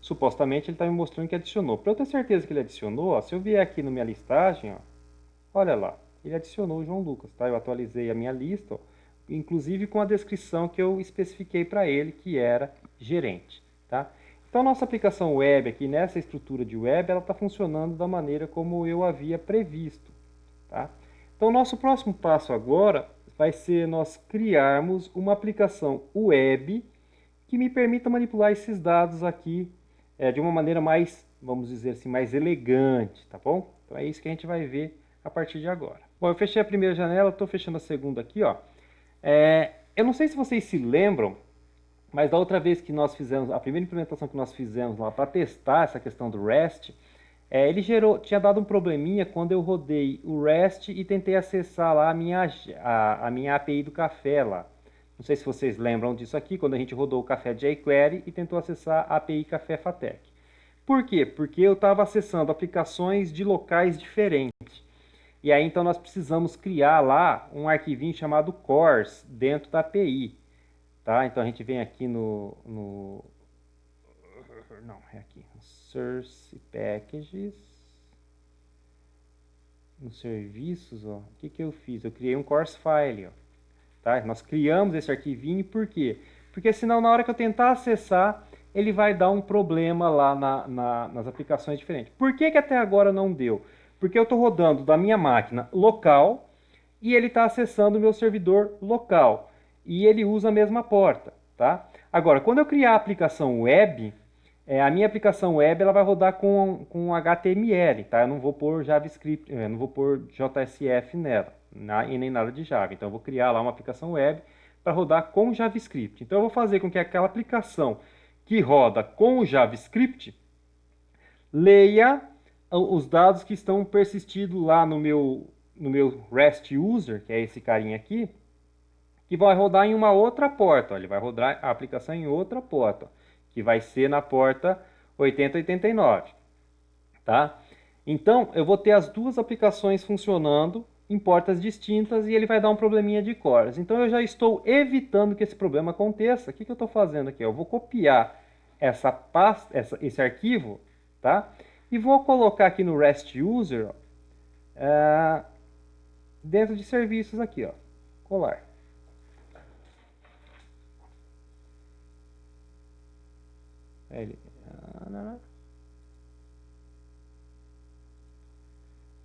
Supostamente ele está me mostrando que adicionou. Para eu ter certeza que ele adicionou, ó, se eu vier aqui na minha listagem, ó, olha lá, ele adicionou o João Lucas, tá? Eu atualizei a minha lista, ó, inclusive com a descrição que eu especifiquei para ele, que era gerente, tá? Então, nossa aplicação web aqui, nessa estrutura de web, ela está funcionando da maneira como eu havia previsto, tá? Então, nosso próximo passo agora vai ser nós criarmos uma aplicação web que me permita manipular esses dados aqui de uma maneira mais, vamos dizer assim, mais elegante, tá bom? Então é isso que a gente vai ver a partir de agora. Bom, eu fechei a primeira janela, estou fechando a segunda aqui, ó. Eu não sei se vocês se lembram, mas da outra vez que nós fizemos, a primeira implementação que nós fizemos lá para testar essa questão do REST, ele tinha dado um probleminha quando eu rodei o REST e tentei acessar lá a minha API do café lá. Não sei se vocês lembram disso aqui, quando a gente rodou o Café jQuery e tentou acessar a API Café Fatec. Por quê? Porque eu estava acessando aplicações de locais diferentes. E aí então nós precisamos criar lá um arquivinho chamado cores dentro da API. Tá? Então a gente vem aqui não, é aqui. Source Packages. Nos serviços, ó. O que eu fiz? Eu criei um course file, ó. Tá? Nós criamos esse arquivinho, por quê? Porque senão na hora que eu tentar acessar, ele vai dar um problema lá nas aplicações diferentes. Por que até agora não deu? Porque eu estou rodando da minha máquina local e ele está acessando o meu servidor local. E ele usa a mesma porta. Tá? Agora, quando eu criar a aplicação web, a minha aplicação web ela vai rodar com HTML. Tá? Eu não vou pôr JavaScript, não vou pôr JSF nela e nem nada de Java. Então eu vou criar lá uma aplicação web para rodar com JavaScript. Então eu vou fazer com que aquela aplicação que roda com o JavaScript leia os dados que estão persistidos lá no meu REST user, que é esse carinha aqui, que vai rodar em uma outra porta. Ó, ele vai rodar a aplicação em outra porta, ó, que vai ser na porta 8089. Tá? Então eu vou ter as duas aplicações funcionando em portas distintas e ele vai dar um probleminha de cores. Então eu já estou evitando que esse problema aconteça. O que eu estou fazendo aqui? Eu vou copiar essa pasta, esse arquivo, tá? E vou colocar aqui no REST User, ó, dentro de serviços aqui, ó, colar.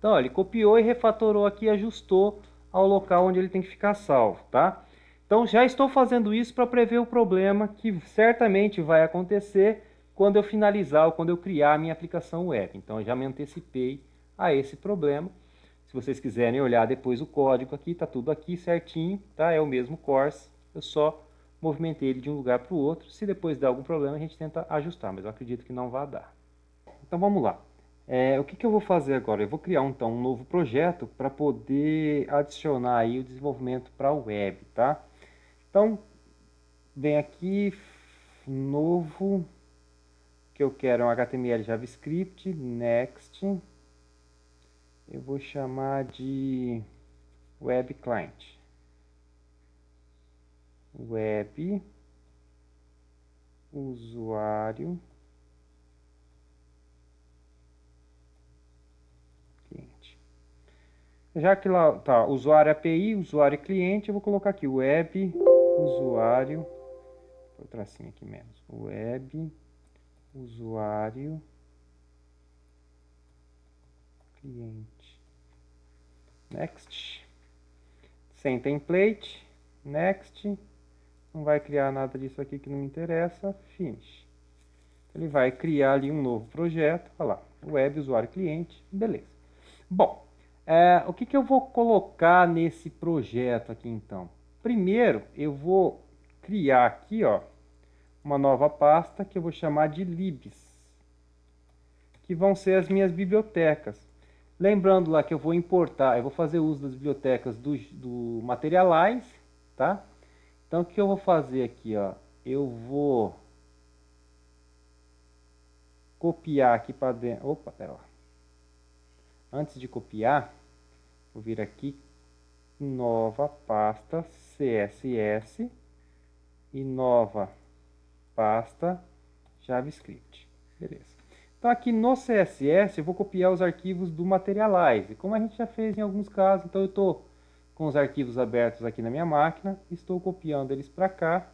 Então, ó, ele copiou e refatorou aqui e ajustou ao local onde ele tem que ficar salvo, tá? Então, já estou fazendo isso para prever o problema que certamente vai acontecer quando eu finalizar ou quando eu criar a minha aplicação web. Então, eu já me antecipei a esse problema. Se vocês quiserem olhar depois o código aqui, tá tudo aqui certinho, tá? É o mesmo course, eu só movimentei ele de um lugar para o outro. Se depois der algum problema, a gente tenta ajustar, mas eu acredito que não vai dar. Então vamos lá. O que eu vou fazer agora? Eu vou criar então um novo projeto para poder adicionar aí o desenvolvimento para a web, tá? Então, vem aqui, novo, que eu quero é um HTML JavaScript, next. Eu vou chamar de web client. Web, usuário, cliente. Já que lá tá usuário API, usuário e cliente, eu vou colocar aqui web, usuário, vou tracinho aqui menos, web, usuário, cliente. Next. Sem template, next. Não vai criar nada disso aqui que não me interessa, finish. Ele vai criar ali um novo projeto, olha lá, web, usuário, cliente, beleza. Bom, o que eu vou colocar nesse projeto aqui então? Primeiro, eu vou criar aqui, ó, uma nova pasta que eu vou chamar de libs, que vão ser as minhas bibliotecas. Lembrando lá que eu vou importar, eu vou fazer uso das bibliotecas do Materialize, tá? Então o que eu vou fazer aqui, ó? Eu vou copiar aqui para dentro. Opa, pera lá. Antes de copiar, vou vir aqui, nova pasta CSS e nova pasta JavaScript. Beleza. Então aqui no CSS eu vou copiar os arquivos do Materialize, como a gente já fez em alguns casos. Então eu estou com os arquivos abertos aqui na minha máquina, estou copiando eles para cá.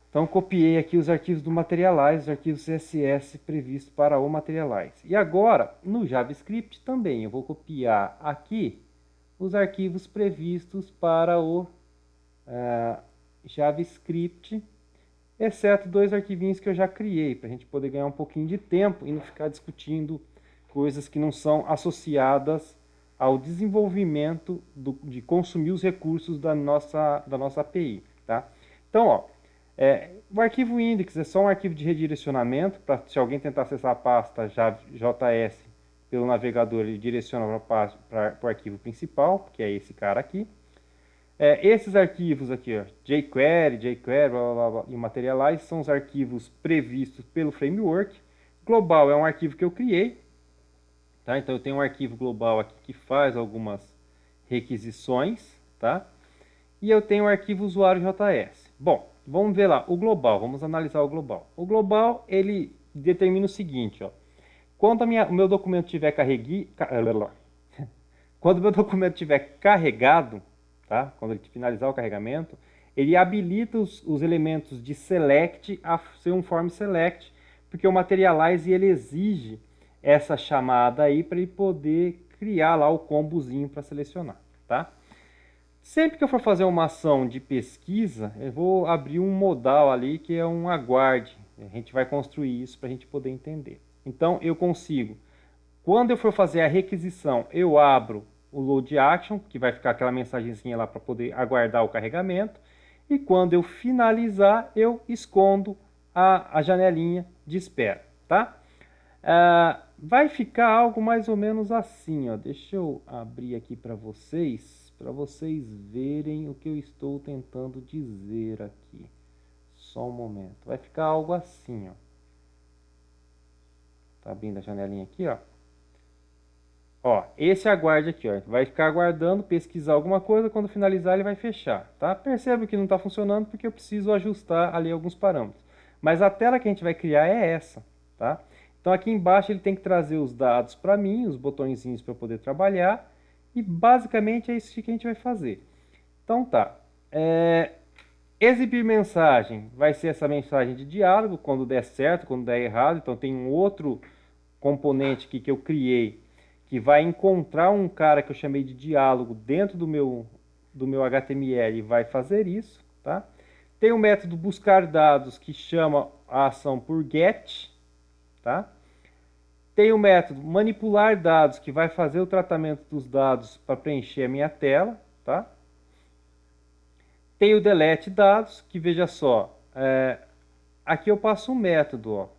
Então copiei aqui os arquivos do Materialize, os arquivos CSS previstos para o Materialize. E agora, no JavaScript também, eu vou copiar aqui os arquivos previstos para o JavaScript, exceto dois arquivinhos que eu já criei, para a gente poder ganhar um pouquinho de tempo e não ficar discutindo coisas que não são associadas ao desenvolvimento de consumir os recursos da nossa API. Tá? Então, ó, o arquivo index é só um arquivo de redirecionamento, para se alguém tentar acessar a pasta JS pelo navegador, ele direciona para o arquivo principal, que é esse cara aqui. Esses arquivos aqui, ó, jQuery, blá, blá, blá, e o Materialize, são os arquivos previstos pelo framework. Global é um arquivo que eu criei, tá? Então eu tenho um arquivo global aqui que faz algumas requisições, tá? E eu tenho o arquivo usuário.js. Bom, vamos ver lá, o global, vamos analisar o global. O global, ele determina o seguinte, ó. Quando o meu documento estiver quando o meu documento estiver carregado, tá? Quando ele finalizar o carregamento, ele habilita os elementos de select a ser um form select, porque o Materialize ele exige essa chamada aí para ele poder criar lá o combozinho para selecionar, tá? Sempre que eu for fazer uma ação de pesquisa, eu vou abrir um modal ali que é um aguarde. A gente vai construir isso para a gente poder entender. Então eu consigo, quando eu for fazer a requisição, eu abro o load action, que vai ficar aquela mensagenzinha lá para poder aguardar o carregamento. E quando eu finalizar, eu escondo a janelinha de espera, tá? Vai ficar algo mais ou menos assim, ó. Deixa eu abrir aqui para vocês verem o que eu estou tentando dizer aqui. Só um momento. Vai ficar algo assim, ó. Tá abrindo a janelinha aqui, ó. Ó, esse aguarde aqui, ó. Vai ficar aguardando, pesquisar alguma coisa, quando finalizar ele vai fechar, tá? Percebe que não está funcionando porque eu preciso ajustar ali alguns parâmetros. Mas a tela que a gente vai criar é essa, tá? Então aqui embaixo ele tem que trazer os dados para mim, os botõezinhos para eu poder trabalhar. E basicamente é isso que a gente vai fazer. Então tá. Exibir mensagem vai ser essa mensagem de diálogo, quando der certo, quando der errado. Então tem um outro componente aqui que eu criei, que vai encontrar um cara que eu chamei de diálogo dentro do meu HTML e vai fazer isso, tá? Tem o método buscar dados que chama a ação por get, tá? Tem o método manipular dados que vai fazer o tratamento dos dados para preencher a minha tela, tá? Tem o delete dados, que veja só, aqui eu passo um método, ó.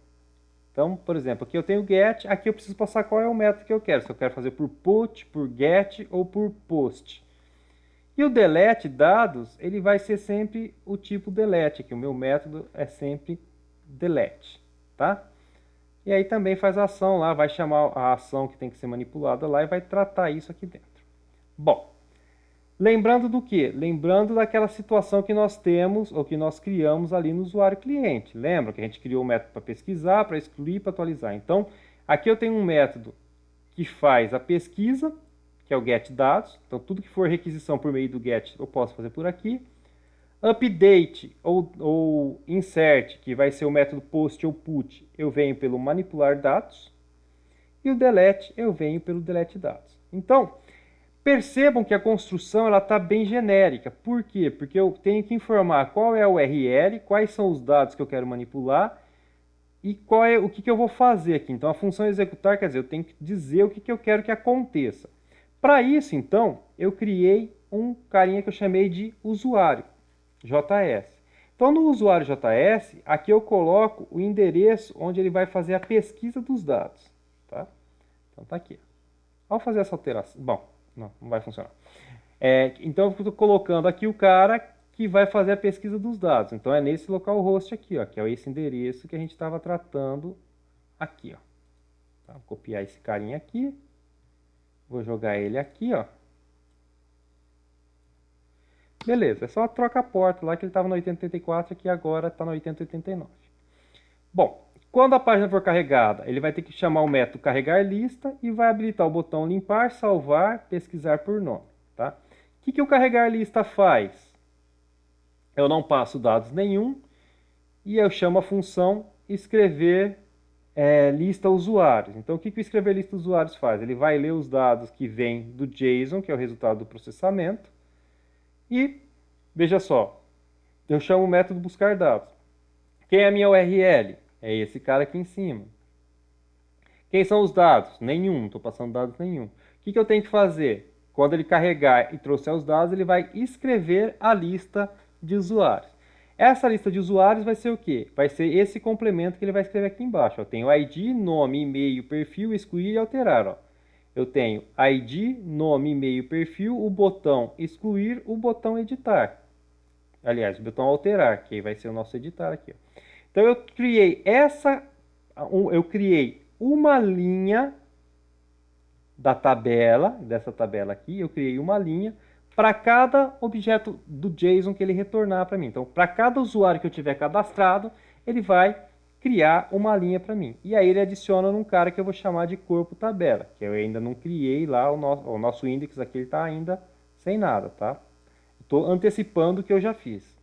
Então, por exemplo, aqui eu tenho get, aqui eu preciso passar qual é o método que eu quero. Se eu quero fazer por put, por get ou por post. E o delete dados, ele vai ser sempre o tipo delete, que o meu método é sempre delete, tá? E aí também faz a ação lá, vai chamar a ação que tem que ser manipulada lá e vai tratar isso aqui dentro. Bom, lembrando do quê? Lembrando daquela situação que nós temos, ou que nós criamos ali no usuário cliente. Lembra que a gente criou um método para pesquisar, para excluir, para atualizar. Então, aqui eu tenho um método que faz a pesquisa, que é o getDados. Então, tudo que for requisição por meio do get, eu posso fazer por aqui. Update ou insert, que vai ser o método post ou put, eu venho pelo manipular dados. E o delete, eu venho pelo delete dados. Então, percebam que a construção está bem genérica. Por quê? Porque eu tenho que informar qual é a URL, quais são os dados que eu quero manipular e qual é o que eu vou fazer aqui. Então, a função executar, quer dizer, eu tenho que dizer o que eu quero que aconteça. Para isso, então, eu criei um carinha que eu chamei de usuário, JS. Então, no usuário JS, aqui eu coloco o endereço onde ele vai fazer a pesquisa dos dados. Tá? Então, tá aqui. Ao fazer essa alteração... Bom, não vai funcionar. Então, eu estou colocando aqui o cara que vai fazer a pesquisa dos dados. Então, é nesse localhost aqui, ó, que é esse endereço que a gente estava tratando aqui. Ó. Tá? Vou copiar esse carinha aqui. Vou jogar ele aqui, ó. Beleza, é só troca a porta lá que ele estava no 8084 e agora está no 8089. Bom, quando a página for carregada, ele vai ter que chamar o método carregar lista e vai habilitar o botão limpar, salvar, pesquisar por nome. Tá? O que o carregar lista faz? Eu não passo dados nenhum e eu chamo a função escrever lista usuários. Então, o que o escrever lista usuários faz? Ele vai ler os dados que vêm do JSON, que é o resultado do processamento, e, veja só, eu chamo o método buscar dados. Quem é a minha URL? É esse cara aqui em cima. Quem são os dados? Nenhum, não estou passando dados nenhum. O que eu tenho que fazer? Quando ele carregar e trouxer os dados, ele vai escrever a lista de usuários. Essa lista de usuários vai ser o quê? Vai ser esse complemento que ele vai escrever aqui embaixo. Eu tenho ID, nome, e-mail, perfil, excluir e alterar. Ó. Eu tenho ID, nome, e-mail, perfil, o botão excluir, o botão editar. Aliás, o botão alterar, que vai ser o nosso editar aqui. Ó. Então eu criei uma linha da tabela, dessa tabela aqui, eu criei uma linha para cada objeto do JSON que ele retornar para mim. Então, para cada usuário que eu tiver cadastrado, ele vai criar uma linha para mim. E aí ele adiciona num cara que eu vou chamar de corpo tabela, que eu ainda não criei lá, o nosso index aqui está ainda sem nada, tá? Estou antecipando o que eu já fiz.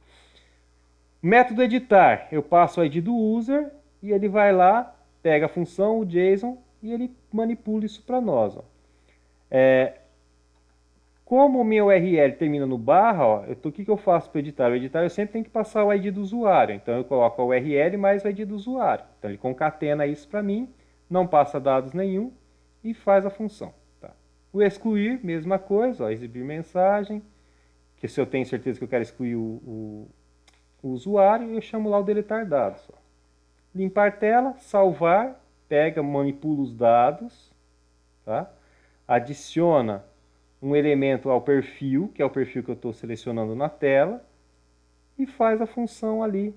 Método editar, eu passo o ID do user e ele vai lá, pega a função, o JSON, e ele manipula isso para nós. Ó. Como o meu URL termina no barra, ó, o que eu faço para editar? O editar eu sempre tenho que passar o ID do usuário. Então eu coloco a URL mais o ID do usuário. Então ele concatena isso para mim, não passa dados nenhum e faz a função. Tá? O excluir, mesma coisa, ó, exibir mensagem, que se eu tenho certeza que eu quero excluir o usuário, eu chamo lá o deletar dados. Ó. Limpar tela, salvar, pega, manipula os dados, tá? Adiciona um elemento ao perfil, que é o perfil que eu estou selecionando na tela, e faz a função ali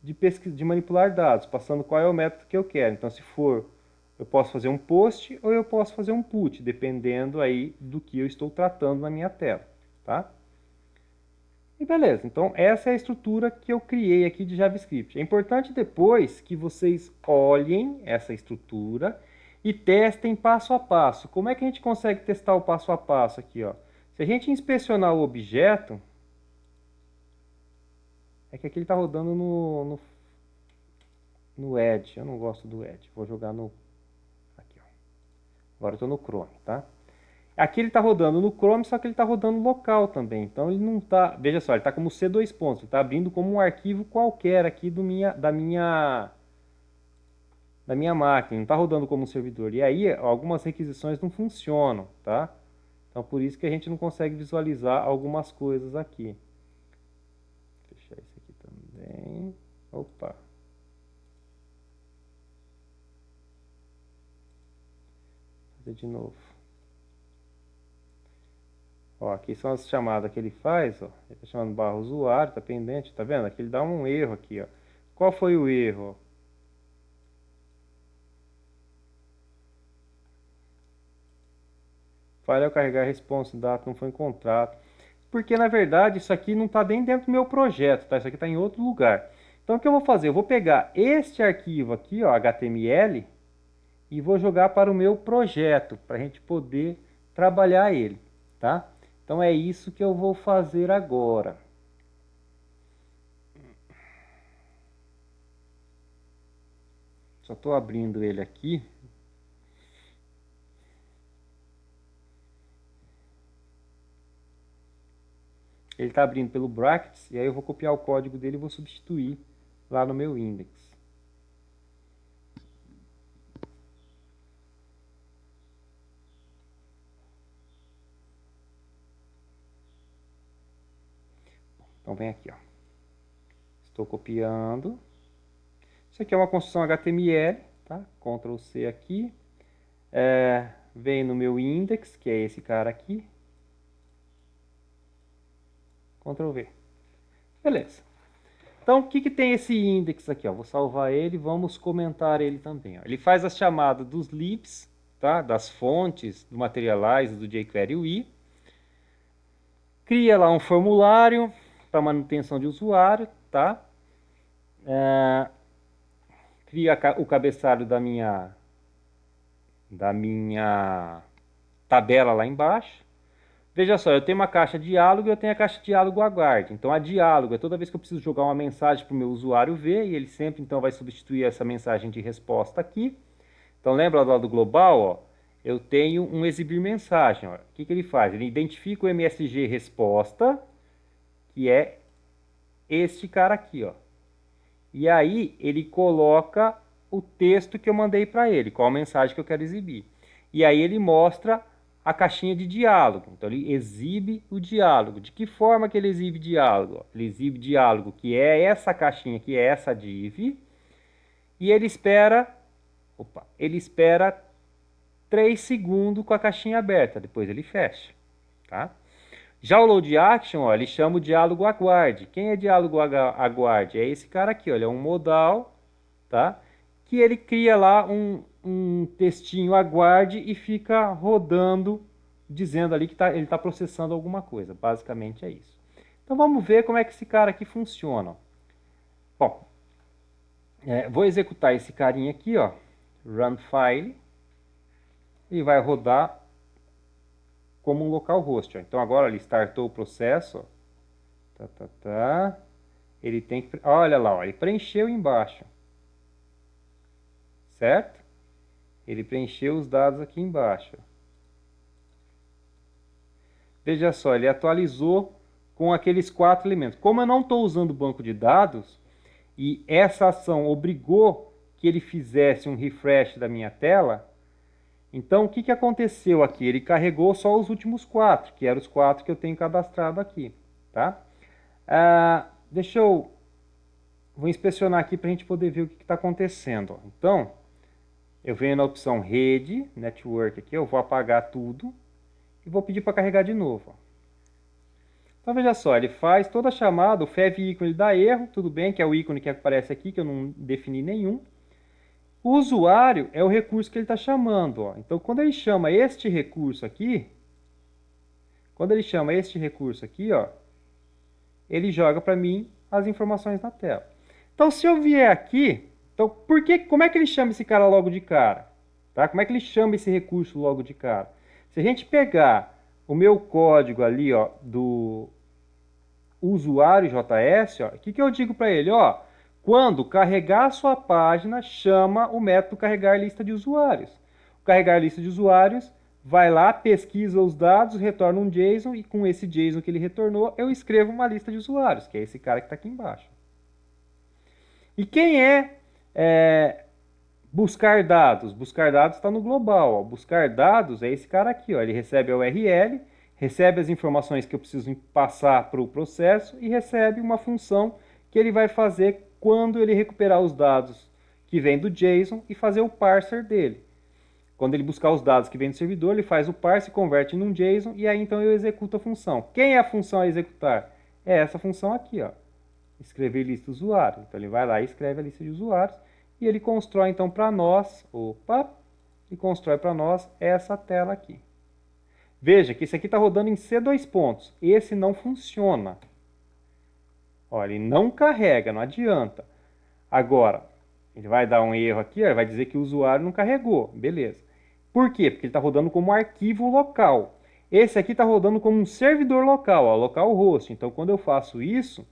de manipular dados, passando qual é o método que eu quero. Então, se for, eu posso fazer um post ou eu posso fazer um put, dependendo aí do que eu estou tratando na minha tela, tá? E beleza, então essa é a estrutura que eu criei aqui de JavaScript. É importante depois que vocês olhem essa estrutura e testem passo a passo. Como é que a gente consegue testar o passo a passo aqui? Ó? Se a gente inspecionar o objeto, é que aqui ele está rodando no Edge. Eu não gosto do Edge, vou jogar no Agora eu estou no Chrome, tá? Aqui ele está rodando no Chrome, só que ele está rodando local também. Então ele não está... Veja só, ele está como C2 pontos. Ele está abrindo como um arquivo qualquer aqui da minha máquina. Não está rodando como um servidor. E aí algumas requisições não funcionam, tá? Então por isso que a gente não consegue visualizar algumas coisas aqui. Vou fechar isso aqui também. Opa! Vou fazer de novo. Ó, aqui são as chamadas que ele faz, ó. Ele está chamando barra usuário, tá pendente, tá vendo? Aqui ele dá um erro aqui, ó. Qual foi o erro? Falha ao carregar response data não foi encontrado. Porque na verdade isso aqui não está nem dentro do meu projeto, tá? Isso aqui está em outro lugar. Então o que eu vou fazer? Eu vou pegar este arquivo aqui, ó, HTML, e vou jogar para o meu projeto, para a gente poder trabalhar ele, tá? Então é isso que eu vou fazer agora. Só estou abrindo ele aqui. Ele está abrindo pelo brackets, e aí eu vou copiar o código dele e vou substituir lá no meu index. Então vem aqui, ó. Estou copiando. Isso aqui é uma construção HTML, tá? Ctrl C aqui. Vem no meu index, que é esse cara aqui. Ctrl V. Beleza. Então, o que tem esse index aqui? Ó? Vou salvar ele, vamos comentar ele também. Ó. Ele faz as chamadas dos libs, tá? Das fontes, do Materialize, do jQuery UI. Cria lá um formulário para manutenção de usuário, tá? Cria o cabeçalho da minha tabela lá embaixo. Veja só, eu tenho uma caixa diálogo e eu tenho a caixa diálogo aguarde. Então a diálogo é toda vez que eu preciso jogar uma mensagem para o meu usuário ver, e ele sempre então vai substituir essa mensagem de resposta aqui. Então lembra lá do global, ó, eu tenho um exibir mensagem. Ó. O que ele faz? Ele identifica o MSG resposta, que é este cara aqui, ó. E aí ele coloca o texto que eu mandei para ele, qual a mensagem que eu quero exibir. E aí ele mostra a caixinha de diálogo. Então ele exibe o diálogo. De que forma que ele exibe diálogo? Ele exibe diálogo, que é essa caixinha, que é essa div, e ele espera 3 segundos com a caixinha aberta, depois ele fecha, tá? Já o load action, ó, ele chama o diálogo aguarde. Quem é diálogo aguarde? É esse cara aqui, ó, ele é um modal, tá? Que ele cria lá um textinho aguarde e fica rodando, dizendo ali que ele está processando alguma coisa. Basicamente é isso. Então vamos ver como é que esse cara aqui funciona. Bom, vou executar esse carinha aqui, ó, run file, e vai rodar como um localhost. Ó. Então agora ele startou o processo. Ó. Ele tem que... Olha lá, ó, ele preencheu embaixo. Certo? Ele preencheu os dados aqui embaixo. Veja só, ele atualizou com aqueles 4 elementos. Como eu não estou usando o banco de dados, e essa ação obrigou que ele fizesse um refresh da minha tela, então o que aconteceu aqui? Ele carregou só os últimos 4, que eram os 4 que eu tenho cadastrado aqui. Tá? Vou inspecionar aqui para a gente poder ver o que está acontecendo. Então, eu venho na opção rede, network aqui, eu vou apagar tudo e vou pedir para carregar de novo. Então veja só, ele faz toda a chamada, o fev ícone ele dá erro, tudo bem, que é o ícone que aparece aqui, que eu não defini nenhum. O usuário é o recurso que ele está chamando. Ó. Então quando ele chama este recurso aqui, ó, ele joga para mim as informações na tela. Então se eu vier aqui, então como é que ele chama esse cara logo de cara? Tá? Como é que ele chama esse recurso logo de cara? Se a gente pegar o meu código ali, ó, do usuário JS, ó, o que eu digo para ele? Ó, quando carregar a sua página, chama o método carregar lista de usuários. carregar a lista de usuários, vai lá, pesquisa os dados, retorna um JSON, e com esse JSON que ele retornou, eu escrevo uma lista de usuários, que é esse cara que está aqui embaixo. E quem é buscar dados? Buscar dados está no global. Ó. Buscar dados é esse cara aqui. Ó. Ele recebe a URL, recebe as informações que eu preciso passar para o processo e recebe uma função que ele vai fazer quando ele recuperar os dados que vem do JSON e fazer o parser dele. Quando ele buscar os dados que vem do servidor, ele faz o parse, converte num JSON e aí então eu executo a função. Quem é a função a executar? É essa função aqui, ó. Escrever lista de usuários. Então ele vai lá e escreve a lista de usuários e ele constrói então para nós, e constrói para nós essa tela aqui. Veja que esse aqui está rodando em C2 pontos. Esse não funciona. Olha, ele não carrega, não adianta. Agora, ele vai dar um erro aqui, ó, vai dizer que o usuário não carregou. Beleza. Por quê? Porque ele está rodando como arquivo local. Esse aqui está rodando como um servidor local, ó, localhost. Então, quando eu faço isso,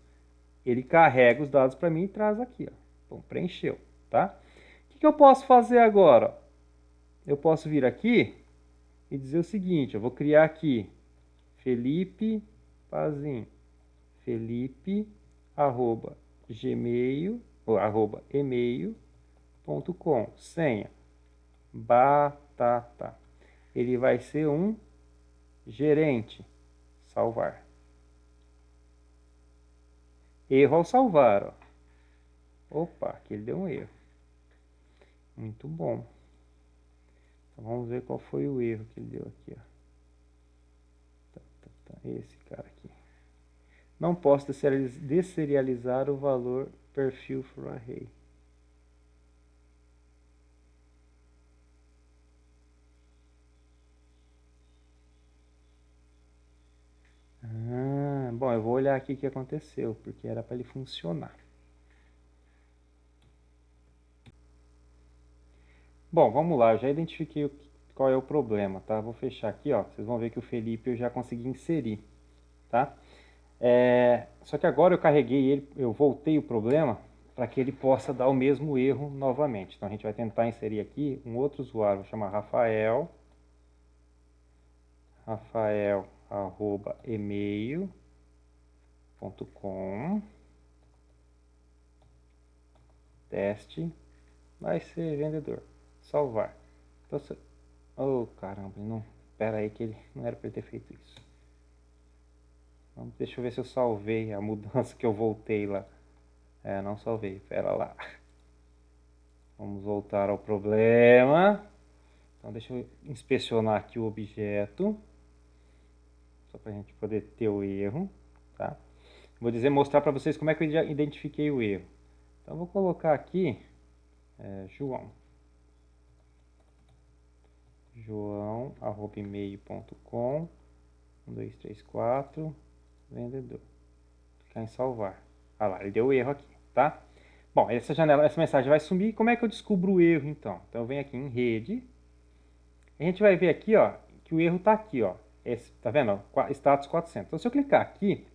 ele carrega os dados para mim e traz aqui. Ó. Bom, preencheu. Tá? O que eu posso fazer agora? Eu posso vir aqui e dizer o seguinte. Eu vou criar aqui Felipe Pazin. Felipe, @gmail.com. Senha. Batata. Ele vai ser um gerente. Salvar. Erro ao salvar. Ó. Opa, aqui ele deu um erro. Muito bom. Então vamos ver qual foi o erro que ele deu aqui. Ó. Esse cara aqui. Não posso deserializar o valor perfil for array. Bom, eu vou olhar aqui o que aconteceu, porque era para ele funcionar. Bom, vamos lá, eu já identifiquei qual é o problema, tá? Vou fechar aqui, ó. Vocês vão ver que o Felipe eu já consegui inserir, tá? Só que agora eu carreguei ele, eu voltei o problema para que ele possa dar o mesmo erro novamente. Então a gente vai tentar inserir aqui um outro usuário, vou chamar Rafael@email.com. Teste, vai ser vendedor. Salvar. Então, oh, caramba, não. Espera aí que ele não era para ele ter feito isso. Deixa eu ver se eu salvei a mudança que eu voltei lá. Não salvei. Espera lá. Vamos voltar ao problema. Então, deixa eu inspecionar aqui o objeto. Só para a gente poder ter o erro. Tá? Vou mostrar para vocês como é que eu identifiquei o erro. Então, vou colocar aqui João. João@email.com 1, 2, 3, 4 vendedor. Clicar em salvar. Ah lá, ele deu erro aqui, tá? Bom, essa mensagem vai sumir. Como é que eu descubro o erro então? Então eu venho aqui em rede. A gente vai ver aqui, ó, que o erro tá aqui, ó. Tá vendo? Status 400. Então se eu clicar aqui,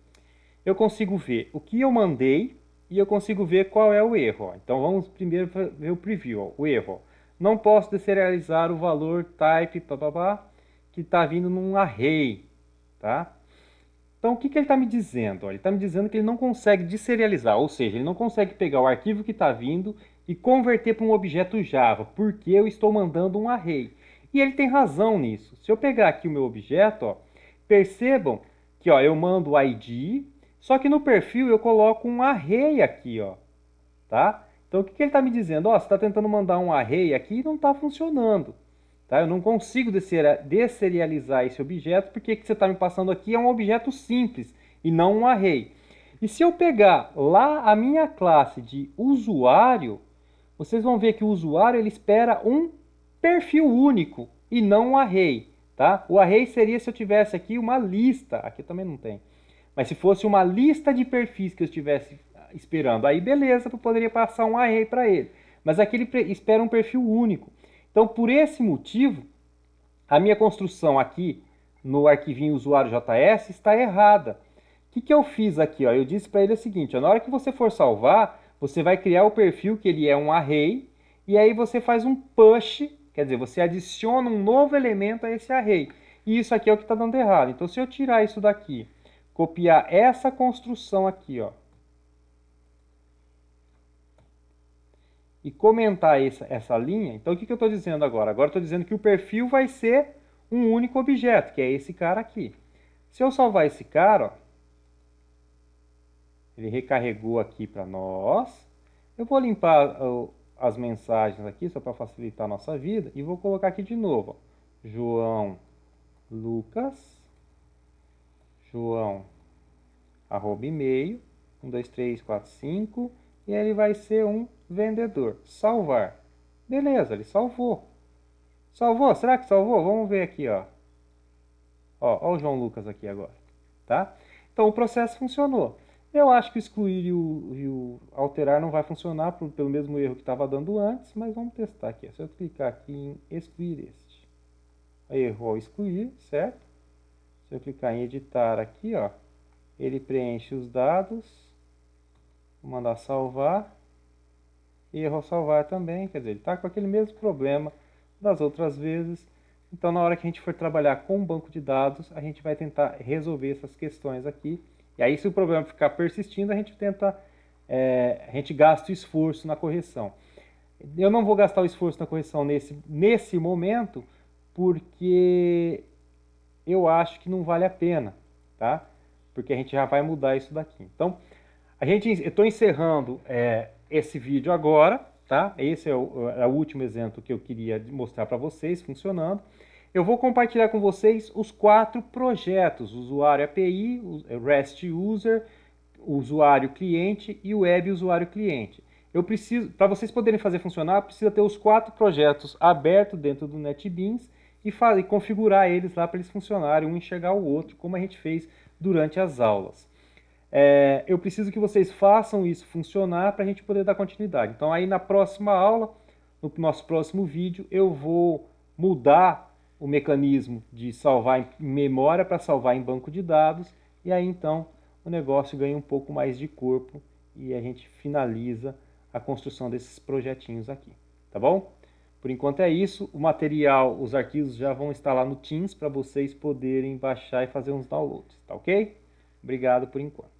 eu consigo ver o que eu mandei e eu consigo ver qual é o erro. Ó. Então vamos primeiro ver o preview, ó, o erro. Ó. Não posso deserializar o valor type que está vindo num array, tá? Então o que ele está me dizendo? Ó, ele está me dizendo que ele não consegue deserializar, ou seja, ele não consegue pegar o arquivo que está vindo e converter para um objeto Java, porque eu estou mandando um array. E ele tem razão nisso. Se eu pegar aqui o meu objeto, ó, percebam que ó, eu mando o ID, só que no perfil eu coloco um array aqui, ó, tá? Então, o que ele está me dizendo? Ó, você está tentando mandar um array aqui e não está funcionando. Tá? Eu não consigo deserializar esse objeto, porque o que você está me passando aqui é um objeto simples e não um array. E se eu pegar lá a minha classe de usuário, vocês vão ver que o usuário ele espera um perfil único e não um array. Tá? O array seria se eu tivesse aqui uma lista, aqui também não tem, mas se fosse uma lista de perfis que eu estivesse esperando, aí beleza, eu poderia passar um array para ele. Mas aqui ele espera um perfil único. Então, por esse motivo, a minha construção aqui no arquivinho usuário.js está errada. O que eu fiz aqui? Ó? Eu disse para ele o seguinte, ó, na hora que você for salvar, você vai criar o perfil que ele é um array, e aí você faz um push Quer dizer, você adiciona um novo elemento a esse array. E isso aqui é o que está dando errado. Então, se eu tirar isso daqui, copiar essa construção aqui, ó, e comentar essa linha, então o que eu estou dizendo agora? Agora eu estou dizendo que o perfil vai ser um único objeto, que é esse cara aqui. Se eu salvar esse cara, ó, ele recarregou aqui para nós. Eu vou limpar as mensagens aqui, só para facilitar a nossa vida, e vou colocar aqui de novo, ó, João Lucas, João, arroba e-mail, 1, 2, 3, 4, 5, e ele vai ser um vendedor. Salvar. Beleza, ele salvou. Salvou? Será que salvou? Vamos ver aqui, ó. Ó o João Lucas aqui agora, tá? Então o processo funcionou. Eu acho que o excluir e o alterar não vai funcionar pelo mesmo erro que estava dando antes, mas vamos testar aqui. Se eu clicar aqui em excluir este, erro ao excluir, certo? Se eu clicar em editar aqui, ó, ele preenche os dados, vou mandar salvar, erro ao salvar também, quer dizer, ele está com aquele mesmo problema das outras vezes. Então, na hora que a gente for trabalhar com um banco de dados, a gente vai tentar resolver essas questões aqui. E aí, se o problema ficar persistindo, a gente tenta, a gente gasta o esforço na correção. Eu não vou gastar o esforço na correção nesse momento, porque eu acho que não vale a pena, tá? Porque a gente já vai mudar isso daqui. Então, eu estou encerrando esse vídeo agora, tá? Esse é o último exemplo que eu queria mostrar para vocês funcionando. Eu vou compartilhar com vocês os 4 projetos: usuário API, REST User, usuário cliente e web usuário cliente. Eu preciso, para vocês poderem fazer funcionar, precisa ter os 4 projetos abertos dentro do NetBeans e configurar eles lá para eles funcionarem, um enxergar o outro, como a gente fez durante as aulas. Eu preciso que vocês façam isso funcionar para a gente poder dar continuidade. Então aí na próxima aula, no nosso próximo vídeo, eu vou mudar o mecanismo de salvar em memória para salvar em banco de dados, e aí então o negócio ganha um pouco mais de corpo e a gente finaliza a construção desses projetinhos aqui, tá bom? Por enquanto é isso, o material, os arquivos já vão estar lá no Teams para vocês poderem baixar e fazer uns downloads, tá ok? Obrigado por enquanto.